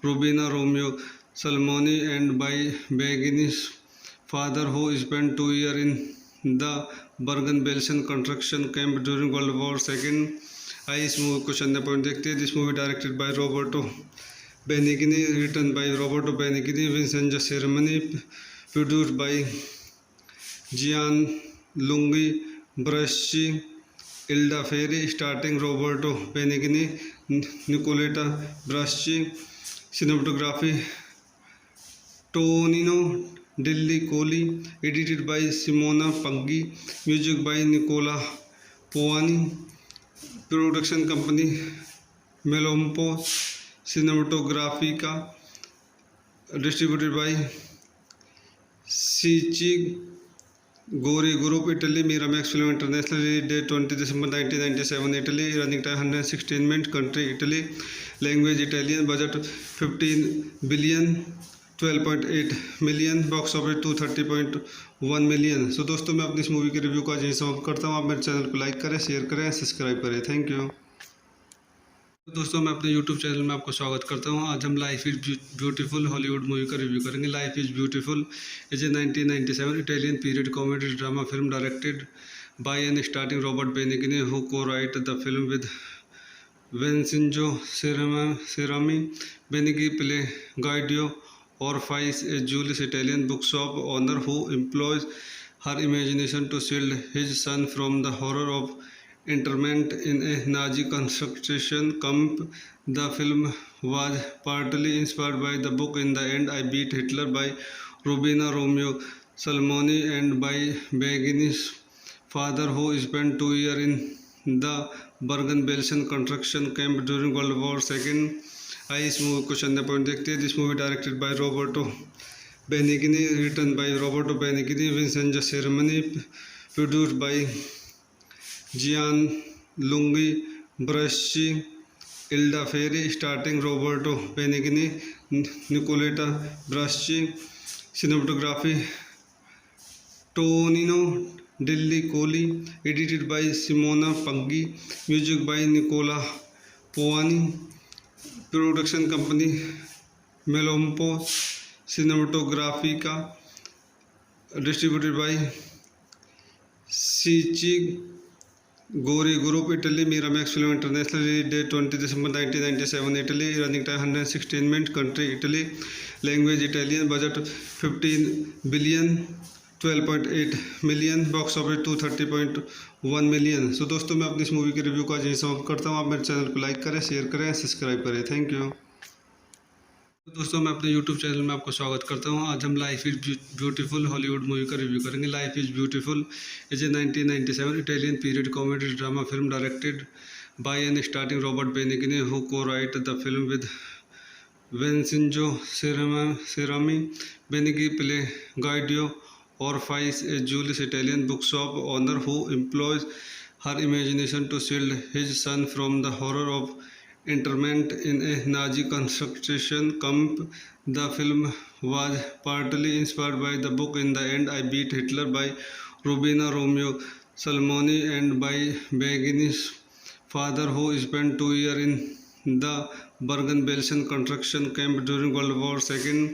Rubina Romeo Salmoni and by Begini's father, who spent 2 years in the Bergen-Belsen construction camp during World War II. आइए इस movie को चंदा point देखते हैं. This movie directed by Roberto Benigni, written by Roberto Benigni, Vincenzo Cerami, produced by Jian lungi Braschi, Elda Ferri, starting Roberto Benigni, Nicoletta Braschi, cinematography Tonino Delli-Colli, edited by Simona Paggi, music by Nicola Poani, production company Melompo Cinematografica, distributed by Cicci Gori Group, Italy, Miramax Film International, release date 20 December 1997, Italy, running time 116 minutes, country Italy, language Italian, budget 15 billion, 12.8 million, box office 230.1 million. So दोस्तों, मैं अपनी इस movie के review को आज यहीं समाप्त करता हूँ. आप मेरे चैनल को लाइक करें, शेयर करें, सब्सक्राइब करें. Thank you. दोस्तों, मैं अपने यूट्यूब चैनल में आपको स्वागत करता हूं. आज हम life is beautiful Hollywood movie का रिव्यू करेंगे. Life is beautiful is a 1997 Italian period comedy drama film directed by and starting Robert Benigni, who को-राइट the film with Vincenzo Cerami, Benigni Gaideo Orfais, a Jewish Italian bookshop owner who employs her imagination to shield his son from the horror of internment in a Nazi concentration camp. The film was partly inspired by the book In the End I Beat Hitler by Rubina Romeo Salmoni and by Begini's father, who spent 2 years in the Bergen-Belsen concentration camp during World War II. आइए इस movie को चंद point देखते हैं. This movie directed by Roberto Benigni, written by Roberto Benigni, Vincenzo Cerami, produced by Jian lungi Braschi, Elda Ferri, starting Roberto Benigni, Nicoletta Braschi, cinematography Tonino Delli Colli, edited by Simona पंगी, music by Nicola Piovani, production company Melampo Cinematografica, distributed by सीची Gori group, Italy, Miramax film international, release date 20 December 1997, Italy, running time 116 minute, country Italy, language Italian, budget 15 billion, 12.8 million, box office 230.1 million. So दोस्तों, मैं अपनी इस movie के review को आज यहीं समाप्त करता हूँ. आप मेरे चैनल को लाइक करें, शेयर करें, सब्सक्राइब करें. Thank you. दोस्तों, मैं अपने यूट्यूब चैनल में आपको स्वागत करता हूँ. आज हम life is beautiful Hollywood movie का रिव्यू करेंगे. Life is beautiful is a 1997 Italian period comedy drama film directed by and starting Robert Benigni, who co-wrote the film with Vincenzo Cerami. Benigni Gaideo Orfais, a Jewish Italian bookshop owner who employs her imagination to shield his son from the horror of internment in a Nazi concentration camp. The film was partly inspired by the book In the End I Beat Hitler by Rubina Romeo Salmoni and by Begini's father, who spent 2 years in the Bergen-Belsen concentration camp during World War II.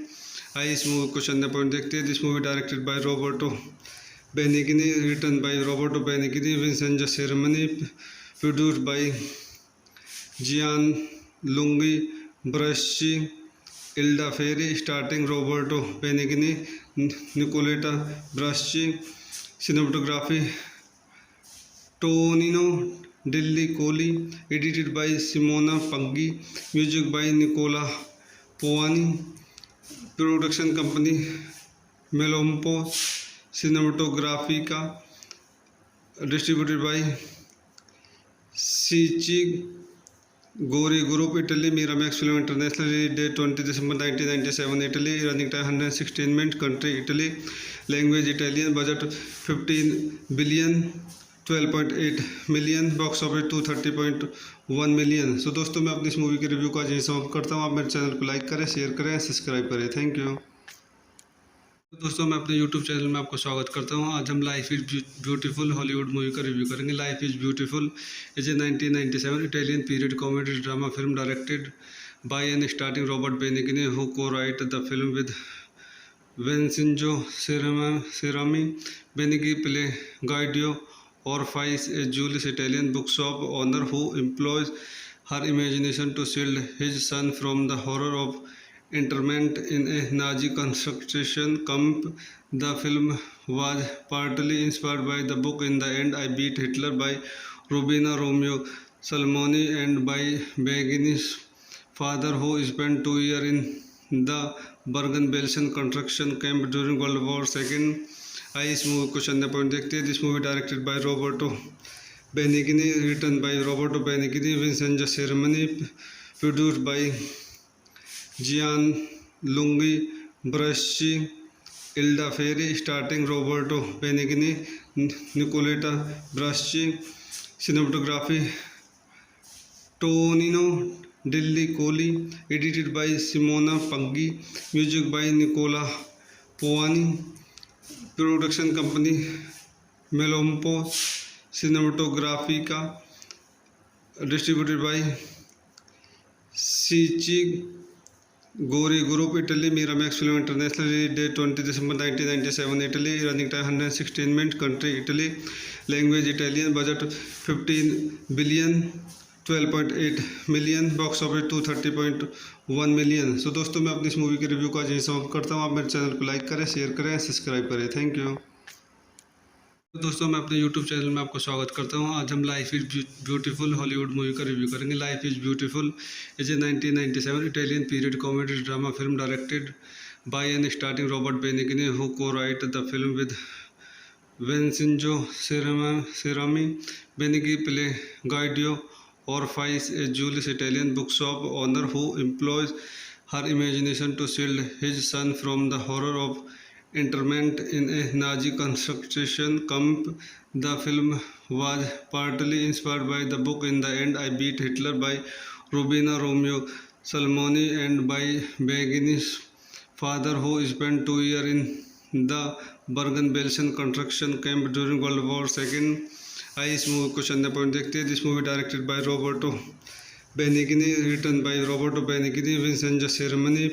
आइए इस movie को चंद point देखते हैं. This movie directed by Roberto Benigni, written by Roberto Benigni, Vincenzo Cerami, produced by Jian lungi Braschi, Elda Ferri, starting Roberto Benigni, Nicoletta Braschi, cinematography Tonino Delli Colli, edited by Simona पंगी, music by Nicola Piovani, production company Melampo Cinematografica, distributed by सीची Gori group, Italy, Miramax film international, release date 20 December 1997, Italy, running time 116 minute, country Italy, language Italian, budget 15 billion, 12.8 million, box office 230.1 million. So दोस्तों, मैं अपनी इस movie के review को आज यहीं समाप्त करता हूँ. आप मेरे चैनल को लाइक करें, शेयर करें, सब्सक्राइब करें. Thank you. दोस्तों, मैं अपने यूट्यूब चैनल में आपको स्वागत करता हूँ. आज हम life is beautiful Hollywood movie का रिव्यू करेंगे. Life is beautiful is a 1997 Italian period comedy drama film directed by and starting Robert Benigni, who co-wrote the film with Vincenzo Cerami. Benigni Gaideo Orfais, a Jewish Italian bookshop owner who employs her imagination to shield his son from the horror of internment in a Nazi concentration camp. The film was partly inspired by the book In the End I Beat Hitler by Rubina Romeo Salmoni and by Begini's father, who spent 2 years in the Bergen-Belsen concentration camp during World War II. आइए इस movie को चंद point देखते हैं. This movie directed by Roberto Benigni, written by Roberto Benigni, Vincenzo Cerami, produced by Jian lungi Braschi, Elda Ferri, starting Roberto Benigni, Nicoletta Braschi, cinematography Tonino Delli Colli, edited by Simona पंगी, music by Nicola Piovani, production company Melampo Cinematografica, distributed by सीची Gori group, Italy, Miramax film international, release date 20 December 1997, Italy, running time 116 minute, country Italy, language Italian, budget 15 billion, 12.8 million, box office 230.1 million. So दोस्तों मैं अपनी इस movie के review को आज यहीं समाप्त करता हूँ। आप मेरे चैनल को लाइक करें, शेयर करें, सब्सक्राइब करें। Thank you. दोस्तों मैं अपने यूट्यूब चैनल में आपको स्वागत करता हूं। आज हम life is beautiful Hollywood movie का रिव्यू करेंगे। Life is beautiful is a 1997 Italian period comedy drama film directed by and starting Robert Benigni, who co-wrote the film with Vincenzo Cerami. Benigni play Guido Orfais, a Jewish Italian bookshop owner who employs her imagination to shield his son from the horror of internment in a Nazi concentration camp. The film was partly inspired by the book In the End I Beat Hitler by Rubina Romeo Salmoni and by Begini's father, who spent 2 years in the Bergen-Belsen construction camp during World War II. आइए इस movie को चंद point देखते हैं। This movie directed by Roberto Benigni, written by Roberto Benigni, Vincenzo Cerami,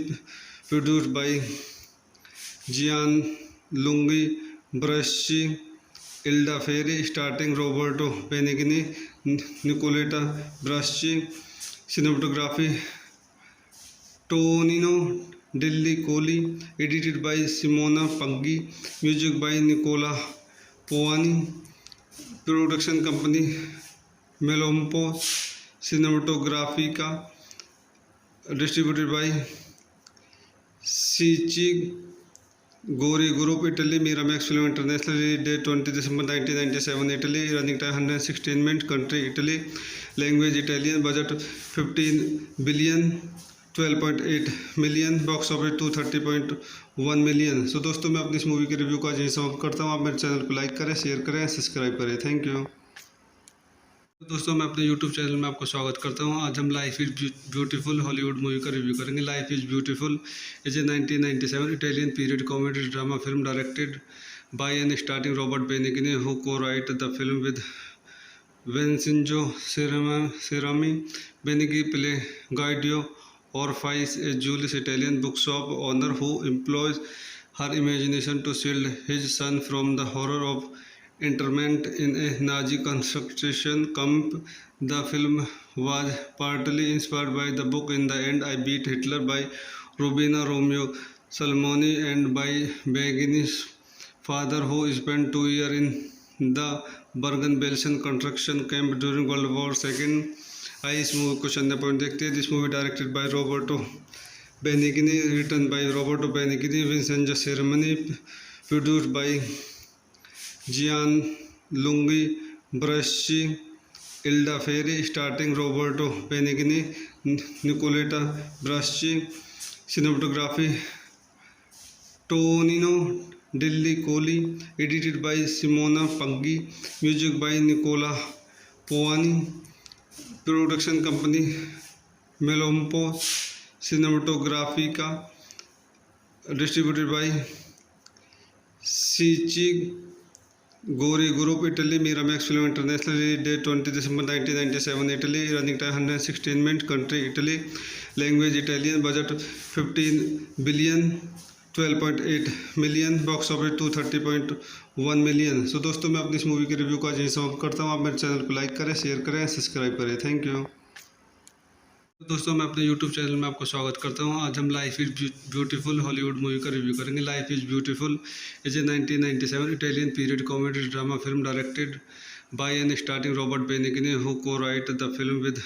produced by Jian lungi Braschi, Elda Ferri, starting Roberto Benigni, Nicoletta Braschi, cinematography Tonino Delli Colli, edited by Simona Paggi, music by Nicola Piovani, production company Melampo Cinematografica, distributed by सीची Gori group, Italy, Miramax film international, release date 20 December 1997, Italy, running time 116 minute, country Italy, language Italian, budget 15 billion, 12.8 million, box office 230.1 million. So दोस्तों मैं अपनी इस movie के review को आज यहीं समाप्त करता हूँ। आप मेरे चैनल को लाइक करें, शेयर करें, सब्सक्राइब करें। Thank you. दोस्तों मैं अपने यूट्यूब चैनल में आपको स्वागत करता हूँ। आज हम life is beautiful Hollywood movie का रिव्यू करेंगे। Life is beautiful is a 1997 Italian period comedy drama film directed by and starting Robert Benigni, who co-wrote the film with Vincenzo Cerami. Benigni play Guido Orfais, a Jewish Italian bookshop owner who employs her imagination to shield his son from the horror of internment in a Nazi concentration camp. The film was partly inspired by the book In the End I Beat Hitler by Rubina Romeo Salmoni and by Begini's father, who spent 2 years in the Bergen-Belsen construction camp during World War II. आइए इस movie को चंद point देखते हैं। This movie directed by Roberto Benigni, written by Roberto Benigni, Vincenzo Cerami, produced by Jian lungi Braschi, Elda Ferri, starting Roberto Benigni, Nicoletta Braschi, cinematography Tonino Delli Colli, edited by Simona Paggi, music by Nicola Piovani, production company Melampo Cinematografica, distributed by सीची Gori group, Italy, Miramax film international, release date 20 December 1997, Italy, running time 116 minute, country Italy, language Italian, budget 15 billion, 12.8 million, box office 230.1 million. So दोस्तों मैं अपनी इस movie के review को आज यहीं समाप्त करता हूँ। आप मेरे चैनल को लाइक करें, शेयर करें, सब्सक्राइब करें। Thank you. दोस्तों मैं अपने यूट्यूब चैनल में आपको स्वागत करता हूँ। आज हम life is beautiful Hollywood movie का रिव्यू करेंगे। Life is beautiful is a 1997 Italian period comedy drama film directed by and starting Robert Benigni, who co-wrote the film with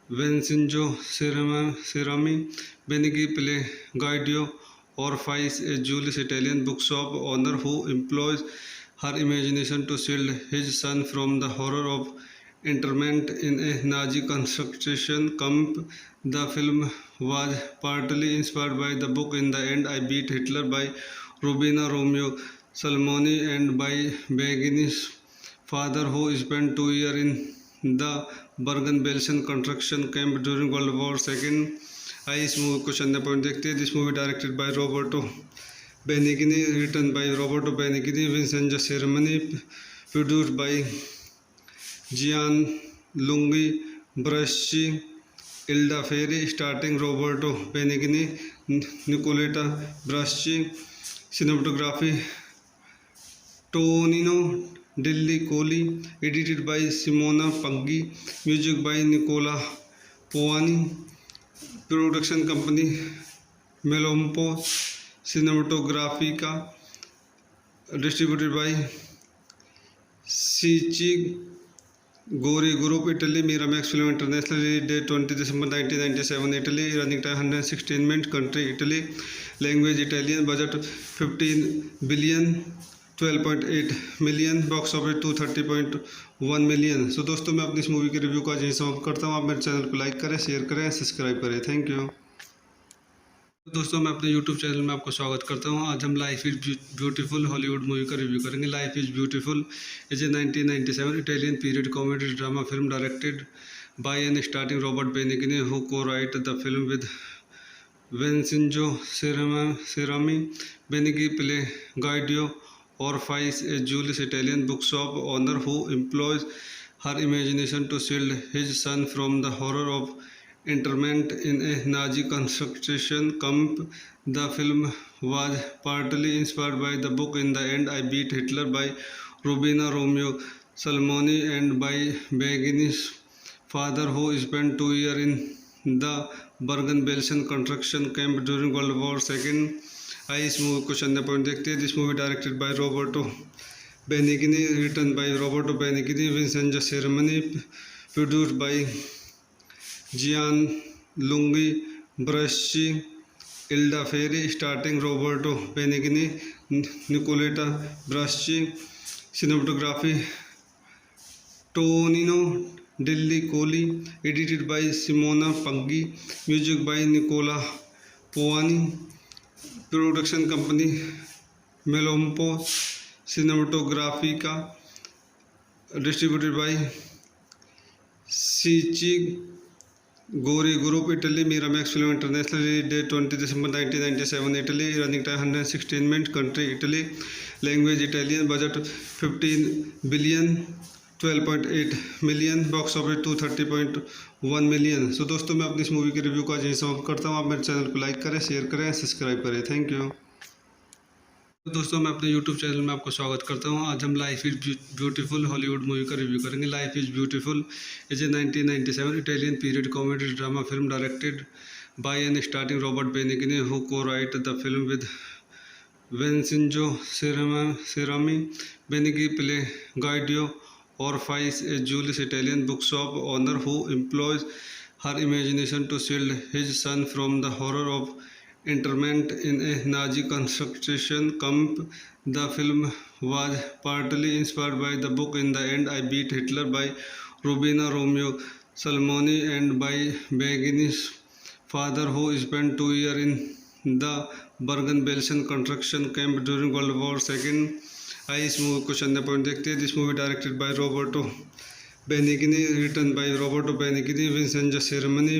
Vincenzo Cerami. Benigni play Guido Orfais, a Jewish Italian bookshop owner who employs her imagination to shield his son from the horror of internment in a Nazi concentration camp. The film was partly inspired by the book In the End I Beat Hitler by Rubina Romeo Salmoni and by Begini's father, who spent 2 years in the Bergen-Belsen construction camp during World War II. आइए इस movie को चंद point देखते हैं। This movie directed by Roberto Benigni, written by Roberto Benigni, Vincenzo Cerami, produced by Jian lungi Braschi, Elda Ferri, starting Roberto Benigni, Nicoletta Braschi, cinematography Tonino Delli-Colli, edited by Simona Paggi, music by Nicola Poani, production company Melompo Cinematografica, distributed by Cicci Gori Group, Italy, Miramax Film International, release date 20 December 1997, Italy, running time 116 minutes, country Italy, language Italian, budget 15 billion, 12.8 million, box office 230.1 million. So दोस्तों मैं अपनी इस movie के review को आज यहीं समाप्त करता हूँ। आप मेरे चैनल को लाइक करें, शेयर करें, सब्सक्राइब करें। Thank you. दोस्तों मैं अपने यूट्यूब चैनल में आपको स्वागत करता हूं। आज हम life is beautiful Hollywood movie का रिव्यू करेंगे। Life is beautiful is a 1997 Italian period comedy drama film directed by and starting Robert Benigni, who को-राइट the film with Vincenzo Cerami. Benigni play Guido Orfais, a Jewish Italian bookshop owner who employs her imagination to shield his son from the horror of internment in a Nazi concentration camp. The film was partly inspired by the book In the End I Beat Hitler by Rubina Romeo Salmoni and by Benigni's father, who spent 2 years in the Bergen-Belsen concentration camp during World War II. आइए इस movie को चंद point देखते हैं। This movie directed by Roberto Benigni, written by Roberto Benigni, Vincenzo Cerami, produced by Jian lungi Braschi, Elda Ferri, starting Roberto Benigni, Nicoletta Braschi, cinematography Tonino Delli-Colli, edited by Simona Paggi, music by Nicola Poani, production company Melompo Cinematografica, distributed by Cicci Gori Group, Italy, Miramax Film International, release date 20 December 1997, Italy, running time 116 minutes, country Italy, language Italian, budget 15 billion, 12.8 million, box office 230.1 million. So दोस्तों मैं अपनी इस movie के review को आज यहीं समाप्त करता हूँ। आप मेरे चैनल को लाइक करें, शेयर करें, सब्सक्राइब करें। Thank you. दोस्तों मैं अपने यूट्यूब चैनल में आपको स्वागत करता हूँ। आज हम life is beautiful Hollywood movie का रिव्यू करेंगे। Life is beautiful is a 1997 Italian period comedy drama film directed by and starting Robert Benigni, who को-राइट the film with Vincenzo Cerami. Benigni play Guido Orfais, a Jewish Italian bookshop owner who employs her imagination to shield his son from the horror of internment in a Nazi concentration camp. The film was partly inspired by the book In the End I Beat Hitler by Rubina Romeo Salmoni and by Benigni's father, who spent 2 years in the Bergen-Belsen concentration camp during World War II. आइए इस movie को चंद point देखते हैं। This movie directed by Roberto Benigni, written by Roberto Benigni, Vincenzo Cerami,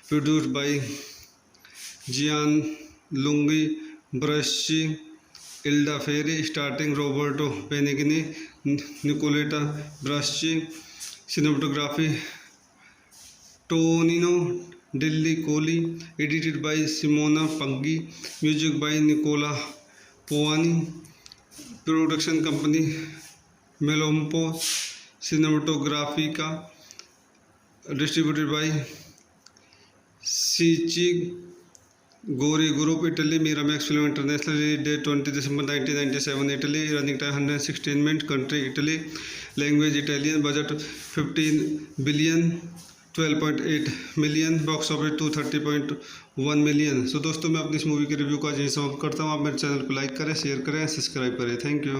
produced by Jian lungi Braschi, Elda Ferri, starting Roberto Benigni, Nicoletta Braschi, cinematography Tonino Delli-Colli, edited by Simona Paggi, music by Nicola Poani, production company Melompo Cinematografica, distributed by Cicci Gori Group, Italy, Miramax Film International, release date 20 December 1997, Italy, running time 116 minutes, country Italy, language Italian, budget 15 billion, 12.8 million, box office 230.1 million. So दोस्तों मैं अपनी इस movie के review को आज यहीं समाप्त करता हूँ। आप मेरे चैनल को लाइक करें, शेयर करें, सब्सक्राइब करें। Thank you.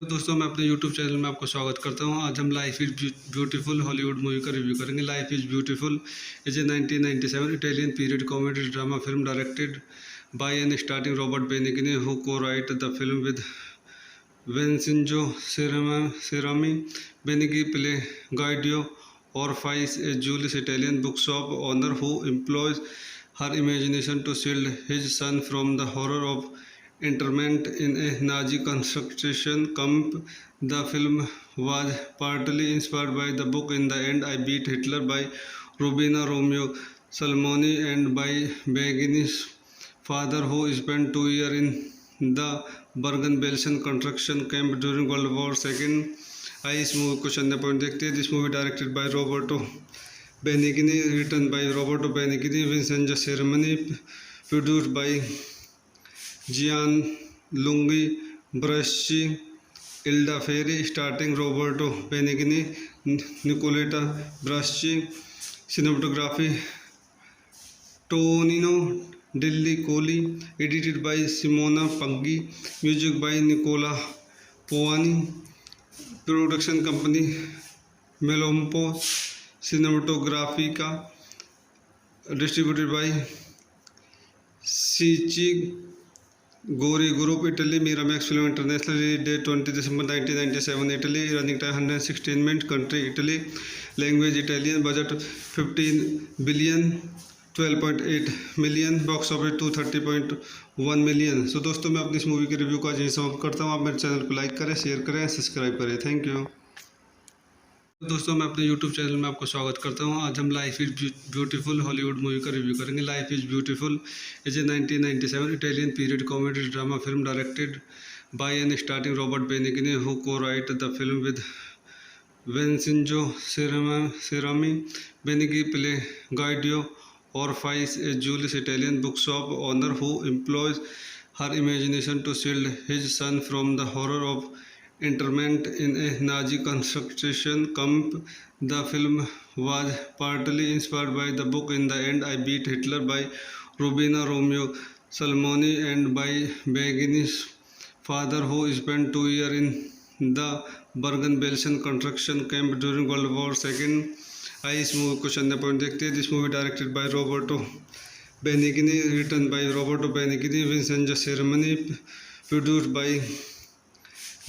दोस्तों मैं अपने यूट्यूब चैनल में आपको स्वागत करता हूँ। आज हम life is beautiful Hollywood movie का रिव्यू करेंगे। Life is beautiful is a 1997 Italian period comedy drama film directed by and starting Robert Benigni, who को-राइट the film with Vincenzo Cerami. Benigni play Guido Orfais, a Jewish Italian bookshop owner who employs her imagination to shield his son from the horror of internment in a Nazi concentration camp. The film was partly inspired by the book In the End I Beat Hitler by Rubina Romeo Salmoni and by Benigni's father, who spent 2 years the Bergen-Belsen construction camp during World War II. आइए इस movie को चंद point देखते हैं. This movie directed by Roberto Benigni, written by Roberto Benigni, Vincent Cerami, produced by Jian lungi Braschi, Elda Ferri, starting Roberto Benigni, Nicoletta Braschi. Cinematography Tonino Delli Colli, edited by Simona Paggi, music by Nicola Piovani, production company Melampo Cinematografica, distributed by सीची Gori group, Italy. Miramax film international, release date 20 December 1997, Italy. Running time 116 minute, country Italy, language Italian, budget 15 billion, 12.8 million, box office 230.1 million. So दोस्तों, मैं अपनी इस movie के review को आज यहीं समाप्त करता हूँ. आप मेरे चैनल को लाइक करें, शेयर करें, सब्सक्राइब करें. Thank you. दोस्तों, मैं अपने यूट्यूब चैनल में आपको स्वागत करता हूं. आज हम life is beautiful Hollywood movie का रिव्यू करेंगे. Life is beautiful is a 1997 Italian period comedy drama film directed by and starting Robert Benigni, who co-wrote the film with Vincenzo Cerami. Benigni play Guido Orpheus, a Jewish Italian bookshop owner who employs her imagination to shield his son from the horror of internment in a Nazi concentration camp. The film was partly inspired by the book In the End I Beat Hitler by Rubina Romeo Salmoni and by Begini's father, who spent 2 years in the Bergen-Belsen construction camp during World War II. आइए इस movie को चंद point देखते हैं. This movie directed by Roberto Benigni, written by Roberto Benigni, Vincent Cerami, produced by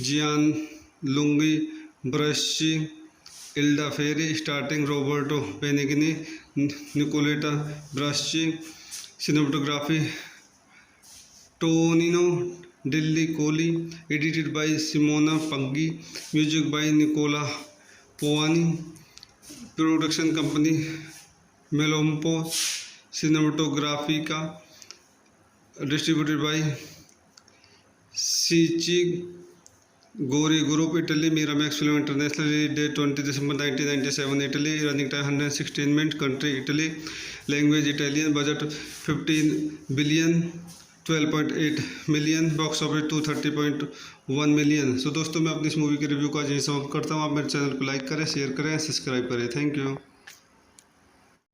Jian lungi Braschi, Elda Ferri, starting Roberto Benigni, Nicoletta Braschi. Cinematography Tonino Delli Colli, edited by Simona Paggi, music by Nicola Piovani, production company Melampo Cinematografica, distributed by सीची Gori group, Italy. Miramax film international, release date 20 December 1997, Italy. Running time 116 minute, country Italy, language Italian, budget 15 billion, 12.8 million, box office 230.1 million. So दोस्तों, मैं अपनी इस movie के review को आज यहीं समाप्त करता हूँ. आप मेरे चैनल को लाइक करें, शेयर करें, सब्सक्राइब करें. Thank you.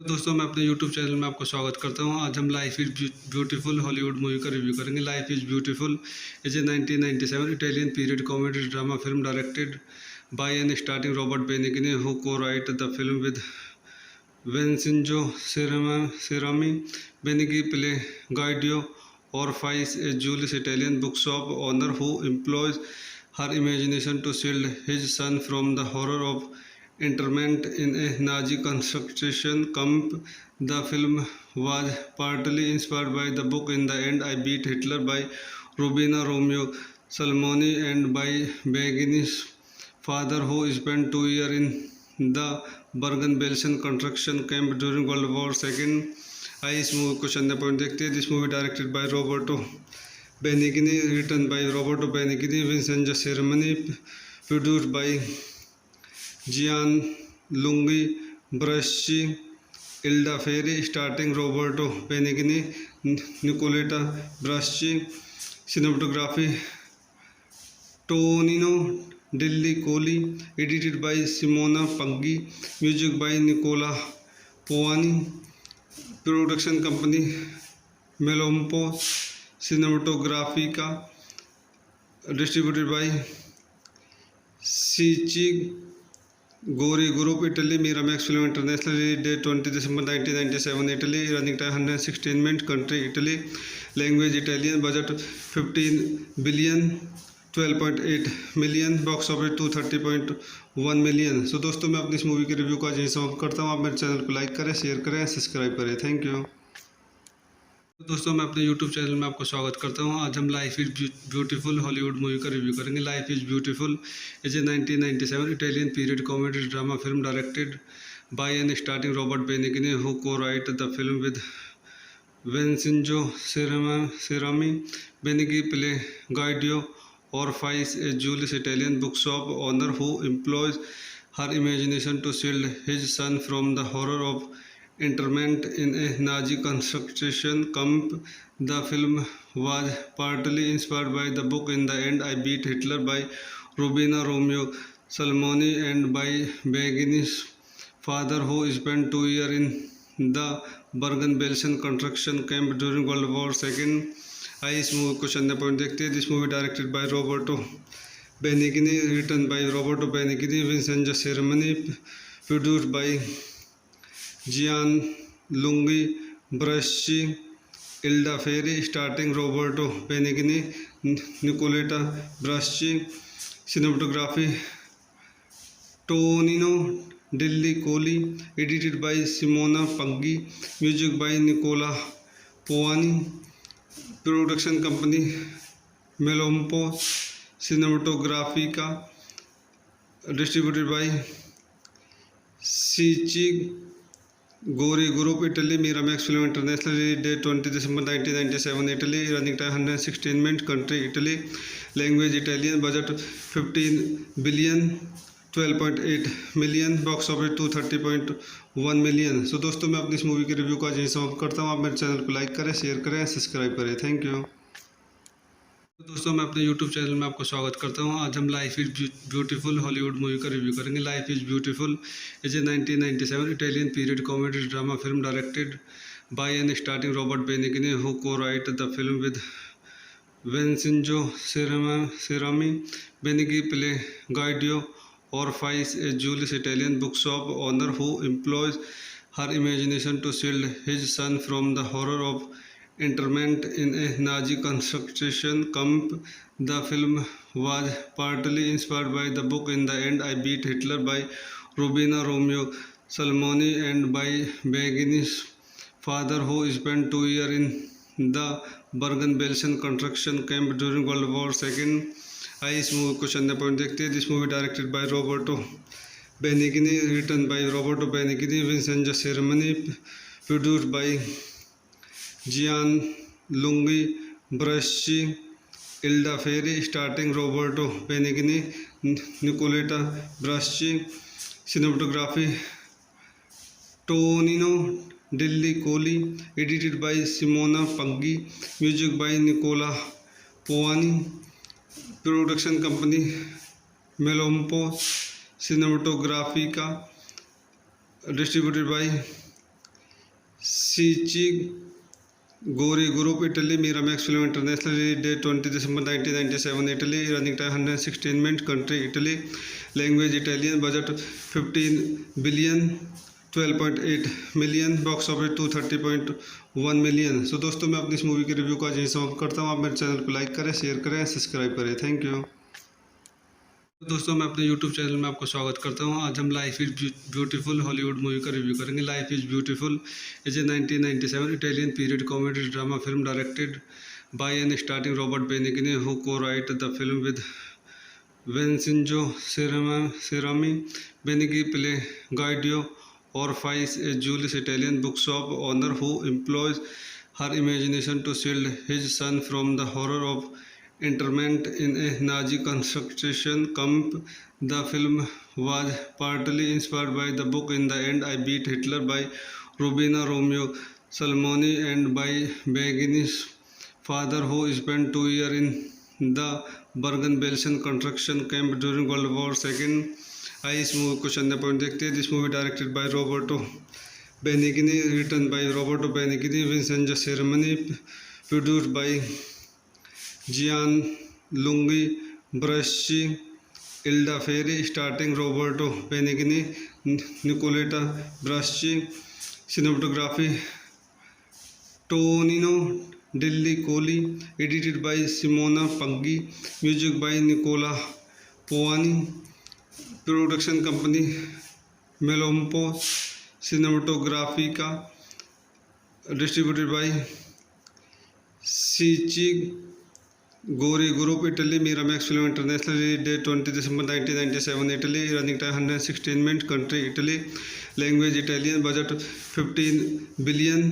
दोस्तों, मैं अपने यूट्यूब चैनल में आपको स्वागत करता हूं. आज हम life is beautiful Hollywood movie का रिव्यू करेंगे. Life is beautiful is a 1997 Italian period comedy drama film directed by and starting Robert Benigni, who co-wrote the film with Vincenzo Cerami. Benigni play Guido Orpheus, a Jewish Italian bookshop owner who employs her imagination to shield his son from the horror of internment in a Nazi concentration camp. The film was partly inspired by the book In the End I Beat Hitler by Rubina Romeo Salmoni and by Begini's father, who spent 2 years in the Bergen-Belsen construction camp during World War II. आइए इस movie को चंद point देखते हैं. This movie directed by Roberto Benigni, written by Roberto Benigni, Vincent Cerami, produced by Jian lungi Braschi, Elda Ferri, starting Roberto Benigni, Nicoletta Braschi. Cinematography Tonino Delli Colli, edited by Simona Paggi, music by Nicola Piovani, production company Melampo Cinematografica, distributed by सीची Gori group, Italy. Miramax film international, release date 20 December 1997, Italy. Running time 116 minute, country Italy, language Italian, budget 15 billion, 12.8 million, box office 230.1 million. So दोस्तों, मैं अपनी इस movie के review को आज यहीं समाप्त करता हूँ. आप मेरे चैनल को लाइक करें, शेयर करें, सब्सक्राइब करें. Thank you. दोस्तों, मैं अपने यूट्यूब चैनल में आपको स्वागत करता हूं. आज हम life is beautiful Hollywood movie का रिव्यू करेंगे. Life is beautiful is a 1997 Italian period comedy drama film directed by and starting Robert Benigni, who co-wrote the film with Vincenzo Cerami, Benigni Pile Guido Orfais, a Julius Italian bookshop owner who employs her imagination to shield his son from the horror of internment in a Nazi concentration camp. The film was partly inspired by the book In the End I Beat Hitler by Rubina Romeo Salmoni and by Begini's father, who spent 2 years in the Bergen-Belsen construction camp during World War II. आइए इस movie कुछ अन्य point देखते हैं. This movie directed by Roberto Benigni, written by Roberto Benigni, Vincenzo Cerami, produced by Jian lungi Braschi, Elda Ferri, starting Roberto Benigni, Nicoletta Braschi. Cinematography Tonino Delli Colli, edited by Simona Paggi, music by Nicola Piovani, production company Melampo Cinematografica, distributed by सीची Gori group, Italy. Miramax film international, release date 20 December 1997, Italy. Running time 116 minute, country Italy, language Italian, budget 15 billion, 12.8 million, box office 230.1 million. So दोस्तों, मैं अपनी इस movie के review को आज यहीं समाप्त करता हूँ. आप मेरे चैनल को लाइक करें, शेयर करें, सब्सक्राइब करें. Thank you. दोस्तों, मैं अपने यूट्यूब चैनल में आपको स्वागत करता हूं. आज हम life is beautiful Hollywood movie का रिव्यू करेंगे. Life is beautiful is a 1997 Italian period comedy drama film directed by and starting Robert Benigni, who को-राइट the film with Vincenzo Cerami. Benigni play Guido Orfais, a Julius Italian bookshop owner who employs her imagination to shield his son from the horror of internment in a Nazi concentration camp. The film was partly inspired by the book In the End I Beat Hitler by Rubina Romeo Salmoni and by Begini's father, who spent 2 years in the Bergen-Belsen construction camp during World War II. आइए इस movie कुछ अन्य point देखते हैं. This movie directed by Roberto Benigni, written by Roberto Benigni, Vincenzo Cerami, produced by Jian lungi Braschi, Elda Ferri, starting Roberto Benigni, Nicoletta Braschi. Cinematography Tonino Delli Colli, edited by Simona Paggi, music by Nicola Piovani, production company Melampo Cinematografica, distributed by सीची Gori group, Italy. Miramax film international, release date 20 December 1997, Italy. Running time 116 minute, country Italy, language Italian, budget 15 billion, 12.8 million, box office 230.1 million. So दोस्तों, मैं अपनी इस movie के review को आज यहीं समाप्त करता हूँ. आप मेरे चैनल को लाइक करें, शेयर करें, सब्सक्राइब करें. Thank you. दोस्तों, मैं अपने यूट्यूब चैनल में आपको स्वागत करता हूं. आज हम life is beautiful Hollywood movie का रिव्यू करेंगे. Life is beautiful is a 1997 Italian period comedy drama film directed by and starting Robert Benigni, who को-राइट the film with Vincenzo Cerami. Benigni play Guido Orfais, a Julius Italian bookshop owner who employs her imagination to shield his son from the horror of internment in a Nazi concentration camp. The film was partly inspired by the book In the End I Beat Hitler by Rubina Romeo Salmoni and by Begini's father, who spent 2 years in the Bergen-Belsen construction camp during World War II. आइए इस movie कुछ अन्य point देखते हैं. This movie directed by Roberto Benigni, written by Roberto Benigni, Vincenzo Cerami, produced by Jian lungi Braschi, Elda Ferri, starting Roberto Benigni, Nicoletta Braschi. Cinematography Tonino Delli Colli, edited by Simona Paggi, music by Nicola Piovani, production company Melampo Cinematografica, distributed by सीची Gori group, Italy. Miramax film international, release date 20 December 1997, Italy. Running time 116 minute, country Italy, language Italian, budget 15 billion,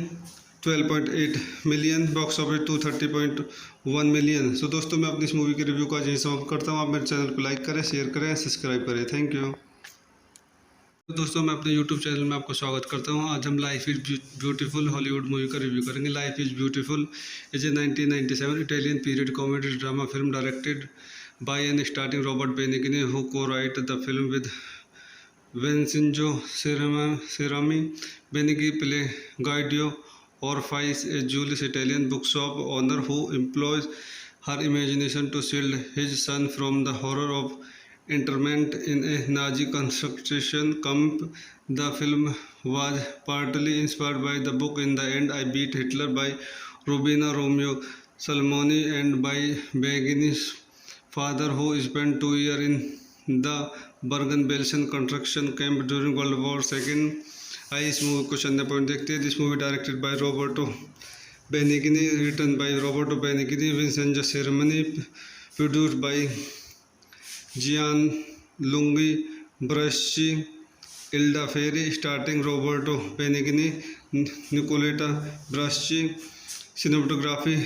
12.8 million, box office 230.1 million. So दोस्तों मैं अपनी इस movie के review को आज यहीं समाप्त करता हूँ। आप मेरे चैनल को लाइक करें, शेयर करें, सब्सक्राइब करें। Thank you. तो दोस्तों मैं अपने यूट्यूब चैनल में आपको स्वागत करता हूँ। आज हम life is beautiful Hollywood movie का रिव्यू करेंगे। Life is beautiful is a 1997 Italian period comedy drama film directed by and starting Robert Benigni, who co-wrote the film with Vincenzo Cerami. Benigni play Guido Orfais, a Jewish Italian bookshop owner who employs her imagination to shield his son from the horror of internment in a Nazi concentration camp. The film was partly inspired by the book In the End I Beat Hitler by Rubina Romeo Salmoni and by Begini's father, who spent 2 years in the Bergen-Belsen construction camp during World War II. आइए इस movie को चंद point देखते हैं। This movie directed by Roberto Benigni, written by Roberto Benigni, Vincenzo Cerami, produced by Jian lungi Braschi, Elda Ferri, starting Roberto Benigni, Nicoletta Braschi, cinematography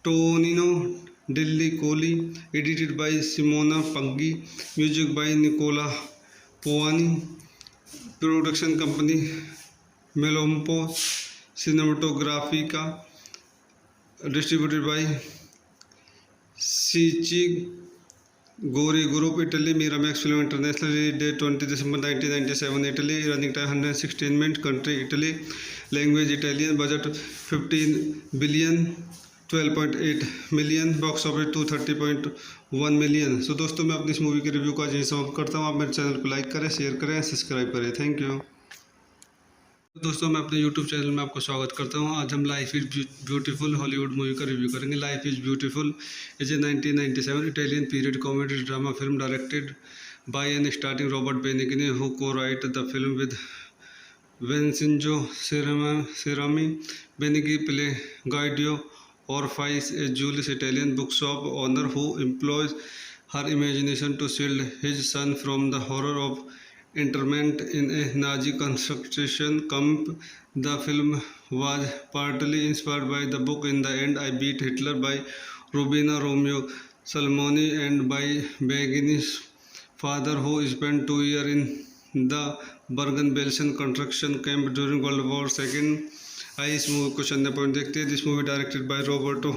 Tonino Delli Colli, edited by Simona Paggi, music by Nicola Poani, production company Melompo Cinematografica, distributed by Cicci Gori Group, Italy, Miramax Film International, release date 20 December 1997, Italy, running time 116 minutes, country Italy, language Italian, budget 15 billion, 12.8 million, box office 230.1 million. So दोस्तों मैं अपनी इस movie के review को आज यहीं समाप्त करता हूँ। आप मेरे चैनल को लाइक करें, शेयर करें, सब्सक्राइब करें। Thank you. दोस्तों मैं अपने यूट्यूब चैनल में आपको स्वागत करता हूँ। आज हम life is beautiful Hollywood movie का रिव्यू करेंगे। Life is beautiful is a 1997 Italian period comedy drama film directed by and starting Robert Benigni, who co-wrote the film with Vincenzo Cerami. Benigni play Guido Orfais, a Jewish Italian bookshop owner who employs her imagination to shield his son from the horror of internment in a Nazi concentration camp. The film was partly inspired by the book In the End I Beat Hitler by Rubina Romeo Salmoni and by Begini's father, who spent 2 years in the Bergen-Belsen construction camp during World War II. आइए इस movie को चंद point देखते हैं। This movie directed by Roberto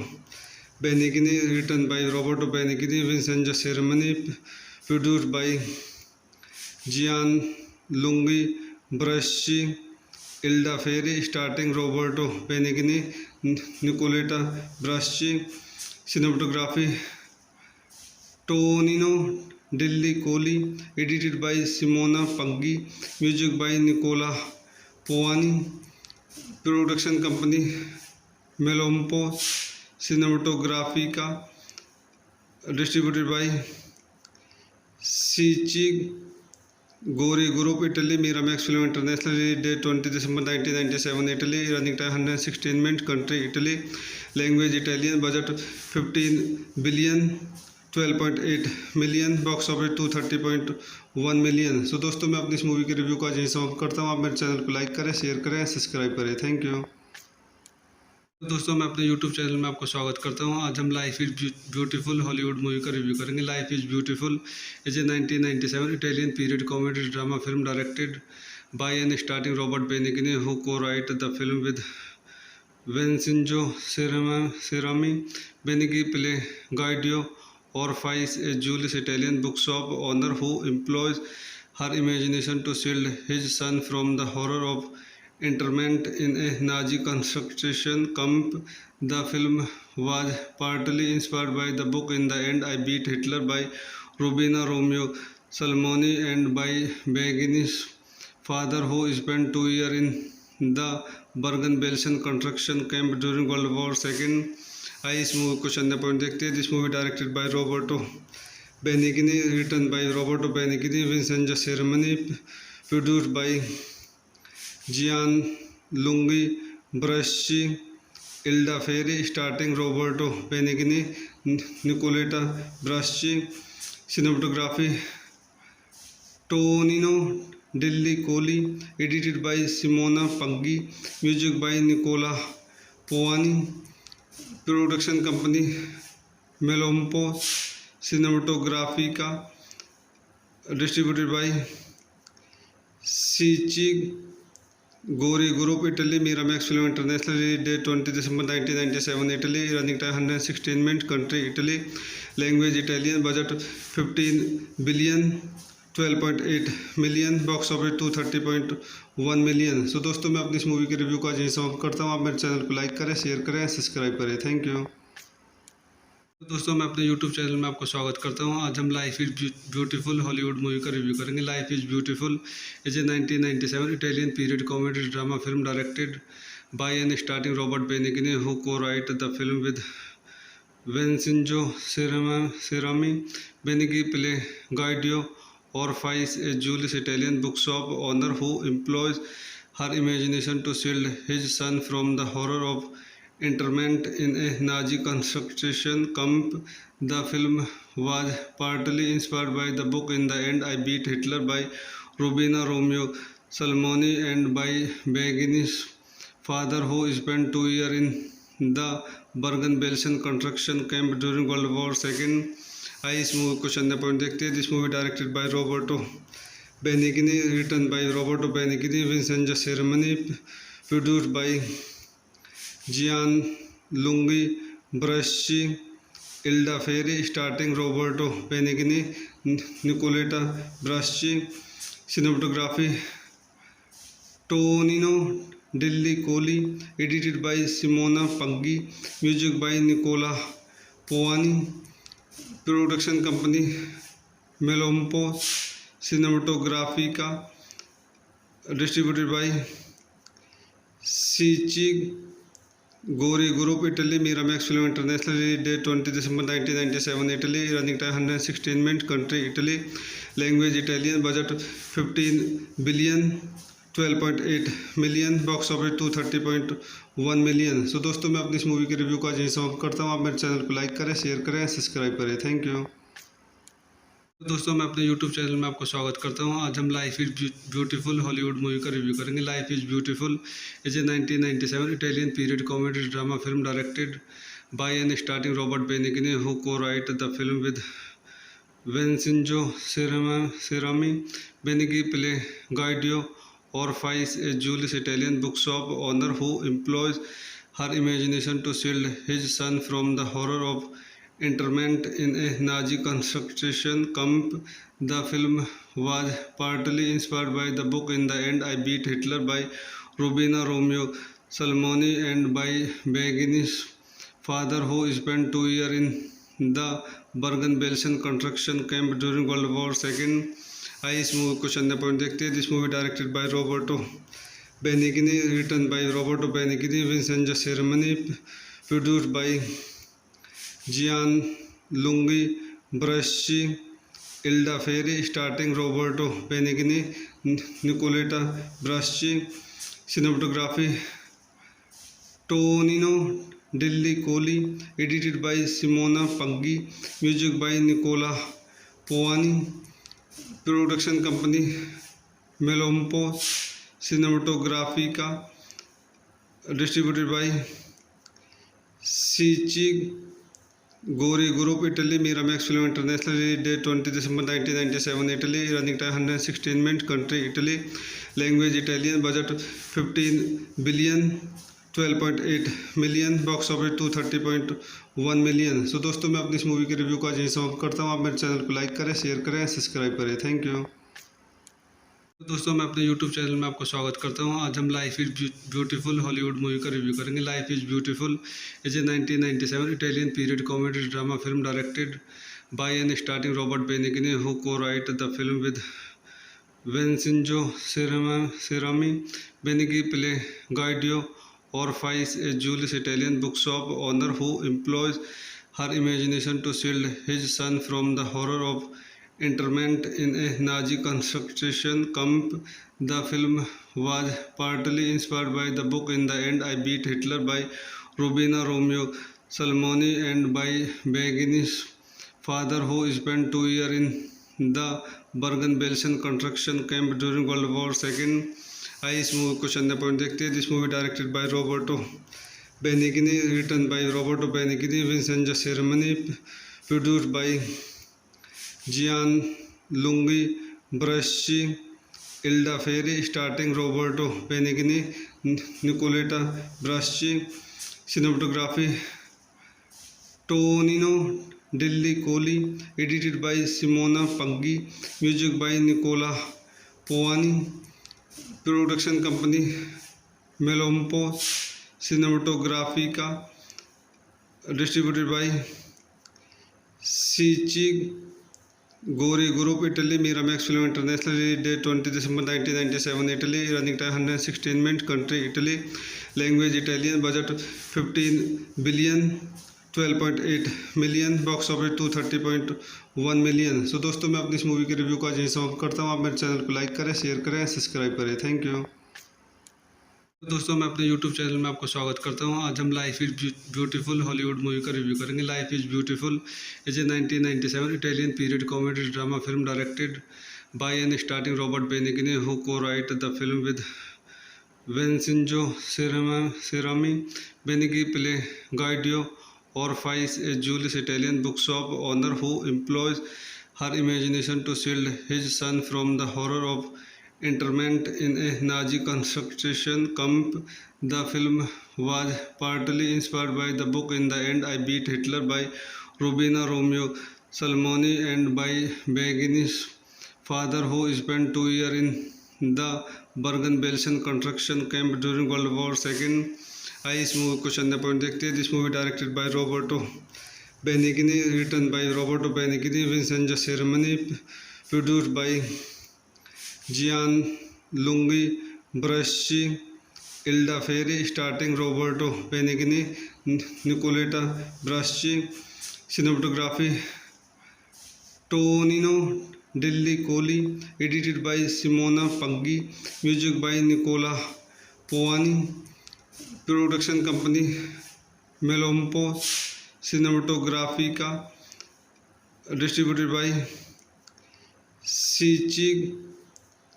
Benigni, written by Roberto Benigni, Vincenzo Cerami, produced by Jian lungi Braschi, Elda Ferri, starting Roberto Benigni, Nicoletta Braschi, cinematography Tonino Delli Colli, edited by Simona Paggi, music by Nicola Poani, production company Melompo Cinematografica, distributed by Cicci Gori Group, Italy, Miramax Film International, release date 20 December 1997, Italy, running time 116 minutes, country Italy, language Italian, budget 15 billion, 12.8 million, box office 230.1 million. So दोस्तों मैं अपनी इस movie के review को आज यहीं समाप्त करता हूँ। आप मेरे चैनल को लाइक करें, शेयर करें, सब्सक्राइब करें। Thank you. दोस्तों मैं अपने यूट्यूब चैनल में आपको स्वागत करता हूँ। आज हम life is beautiful Hollywood movie का रिव्यू करेंगे। Life is beautiful is a 1997 Italian period comedy drama film directed by and starting Robert Benigni, who co-wrote the film with Vincenzo Cerami. Benigni play Guido Orfais, a Jewish Italian bookshop owner who employs her imagination to shield his son from the horror of internment in a Nazi concentration camp. The film was partly inspired by the book In the End I Beat Hitler by Rubina Romeo Salmoni and by Begini's father, who spent 2 years in the Bergen-Belsen construction camp during World War II. आइए इस movie को चंद point देखते हैं। This movie directed by Roberto Benigni, written by Roberto Benigni, Vincenzo Cerami, produced by Jian lungi Braschi, Elda Ferri, starting Roberto Benigni, Nicoletta Braschi, cinematography Tonino Delhi Kohli, edited by Simona Paggi, music by Nicola Povani, production company Melompo Cinematografica, distributed by Sichi Gori Group, Italy, Miramax Film International, release date 20 December 1997, Italy, running time 116 minutes, country Italy, language Italian, budget 15 billion, 12.8 million, box office 230.1 million. So दोस्तों, मैं अपनी इस movie के review को आज यहीं समाप्त करता हूँ। आप मेरे चैनल को लाइक करें, शेयर करें, सब्सक्राइब करें। Thank you. दोस्तों, मैं अपने यूट्यूब चैनल में आपको स्वागत करता हूं। आज हम life is beautiful Hollywood movie का रिव्यू करेंगे। Life is beautiful is a 1997 Italian period comedy drama film directed by and starting Robert Benigni, who co-wrote the film with Vincenzo Cerami. Benigni play Guido Orfais, a Jewish Italian bookshop owner who employs her imagination to shield his son from the horror of internment in a Nazi concentration camp. The film was partly inspired by the book In the End I Beat Hitler by Rubina Romeo Salmoni and by Benigni's father, who spent 2 years in the Bergen-Belsen construction camp during World War II. आइए इस movie को चंद point देखते हैं। This movie directed by Roberto Benigni, written by Roberto Benigni, Vincenzo Cerami, produced by Jian lungi Braschi, Elda Ferri, starting Roberto Benigni, Nicoletta Braschi, cinematography Tonino Delli Colli, edited by Simona Paggi, music by Nicola Piovani, production company Melampo Cinematografica, distributed by सीची Gori group, Italy, Miramax film international, release date 20 December 1997, Italy, running time 116 minutes, country Italy, language Italian, budget 15 billion, 12.8 million, box office 230.1 million. So दोस्तों, मैं अपनी इस movie के review को आज यहीं समाप्त करता हूँ। आप मेरे चैनल को लाइक करें, शेयर करें, सब्सक्राइब करें। Thank you. दोस्तों, मैं अपने यूट्यूब चैनल में आपको स्वागत करता हूँ। आज हम life is beautiful Hollywood movie का रिव्यू करेंगे। Life is beautiful is a 1997 Italian period comedy drama film directed by and starting Robert Benigni, who co-wrote the film with Vincenzo Cerami. Benigni play Guido Orfais, a Jewish Italian bookshop owner who employs her imagination to shield his son from the horror of internment in a Nazi concentration camp. The film was partly inspired by the book In the End I Beat Hitler by Rubina Romeo Salmoni and by Benigni's father, who spent 2 years in the Bergen-Belsen construction camp during World War II. आइए इस movie को चंद point देखते हैं। This movie directed by Roberto Benigni, written by Roberto Benigni, Vincenzo Cerami, produced by Jian lungi Braschi, Elda Ferri, starting Roberto Benigni, Nicoletta Braschi, cinematography Tonino Delli Colli, edited by Simona Paggi, music by Nicola Piovani, production company Melampo Cinematografica, distributed by सीची Gori group, Italy, Miramax film international, release date 20 December 1997, Italy, running time 116 minutes, country Italy, language Italian, budget 15 billion, 12.8 million, box office 230.1 million. So दोस्तों, मैं अपनी इस movie के review को आज यहीं समाप्त करता हूँ। आप मेरे चैनल को लाइक करें, शेयर करें, सब्सक्राइब करें। Thank you. दोस्तों, मैं अपने यूट्यूब चैनल में आपको स्वागत करता हूँ। आज हम life is beautiful Hollywood movie का रिव्यू करेंगे। Life is beautiful is a 1997 Italian period comedy drama film directed by and starting Robert Benigni, who co-wrote the film with Vincenzo Cerami. Benigni play Guido Orfais, a Jewish Italian bookshop owner who employs her imagination to shield his son from the horror of internment in a Nazi concentration camp. The film was partly inspired by the book In the End I Beat Hitler by Rubina Romeo Salmoni and by Benigni's father, who spent 2 years the Bergen-Belsen construction camp during World War II. आइए इस movie question number point देखते हैं। This movie directed by Roberto Benigni, written by Roberto Benigni, Vincenzo Cerami, produced by Jian lungi Braschi, Elda Ferri, starting Roberto Benigni, Nicoletta Braschi, cinematography Tonino Delli Colli, edited by Simona पंगी, music by Nicola Piovani, production company Melampo Cinematografica, distributed by सीची Gori group, Italy, Miramax film international, release date 20 December 1997, Italy, running time 116 minute, country Italy, language Italian, budget 15 billion, 12.8 million, box office 230.1 million. So दोस्तों, मैं अपनी इस movie के review को आज यहीं समाप्त करता हूँ। आप मेरे चैनल को लाइक करें, शेयर करें, सब्सक्राइब करें। Thank you. दोस्तों, मैं अपने यूट्यूब चैनल में आपको स्वागत करता हूं। आज हम life is beautiful Hollywood movie का रिव्यू करेंगे। Life is beautiful is a 1997 Italian period comedy drama film directed by and starting Robert Benigni, who co-wrote the film with Vincenzo Cerami. Benigni play Guido Orpheus, a Jewish Italian bookshop owner who employs her imagination to shield his son from the horror of internment in a Nazi concentration camp. The film was partly inspired by the book In the End I Beat Hitler by Rubina Romeo Salmoni and by Begini's father, who spent 2 years in the Bergen-Belsen construction camp during World War II. आइए इस movie question number point देखते हैं। This movie directed by Roberto Benigni, written by Roberto Benigni, Vincenzo Cerami, produced by Jian lungi Braschi, Elda Ferri, starting Roberto Benigni, Nicoletta Braschi, cinematography Tonino Delli Colli, edited by Simona पंगी, music by Nicola Piovani, production company Melampo Cinematografica, distributed by सीची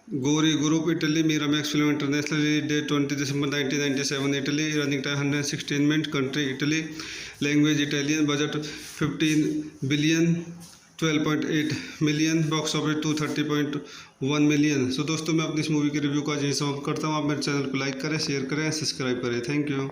Gori group, Italy, Miramax film international, release date 20 December 1997, Italy, running time 116 minute, country Italy, language Italian, budget 15 billion, 12.8 million, box office 230.1 million. So दोस्तों, मैं अपनी इस movie के review को आज यहीं समाप्त करता हूँ। आप मेरे चैनल को लाइक करें, शेयर करें, सब्सक्राइब करें। Thank you.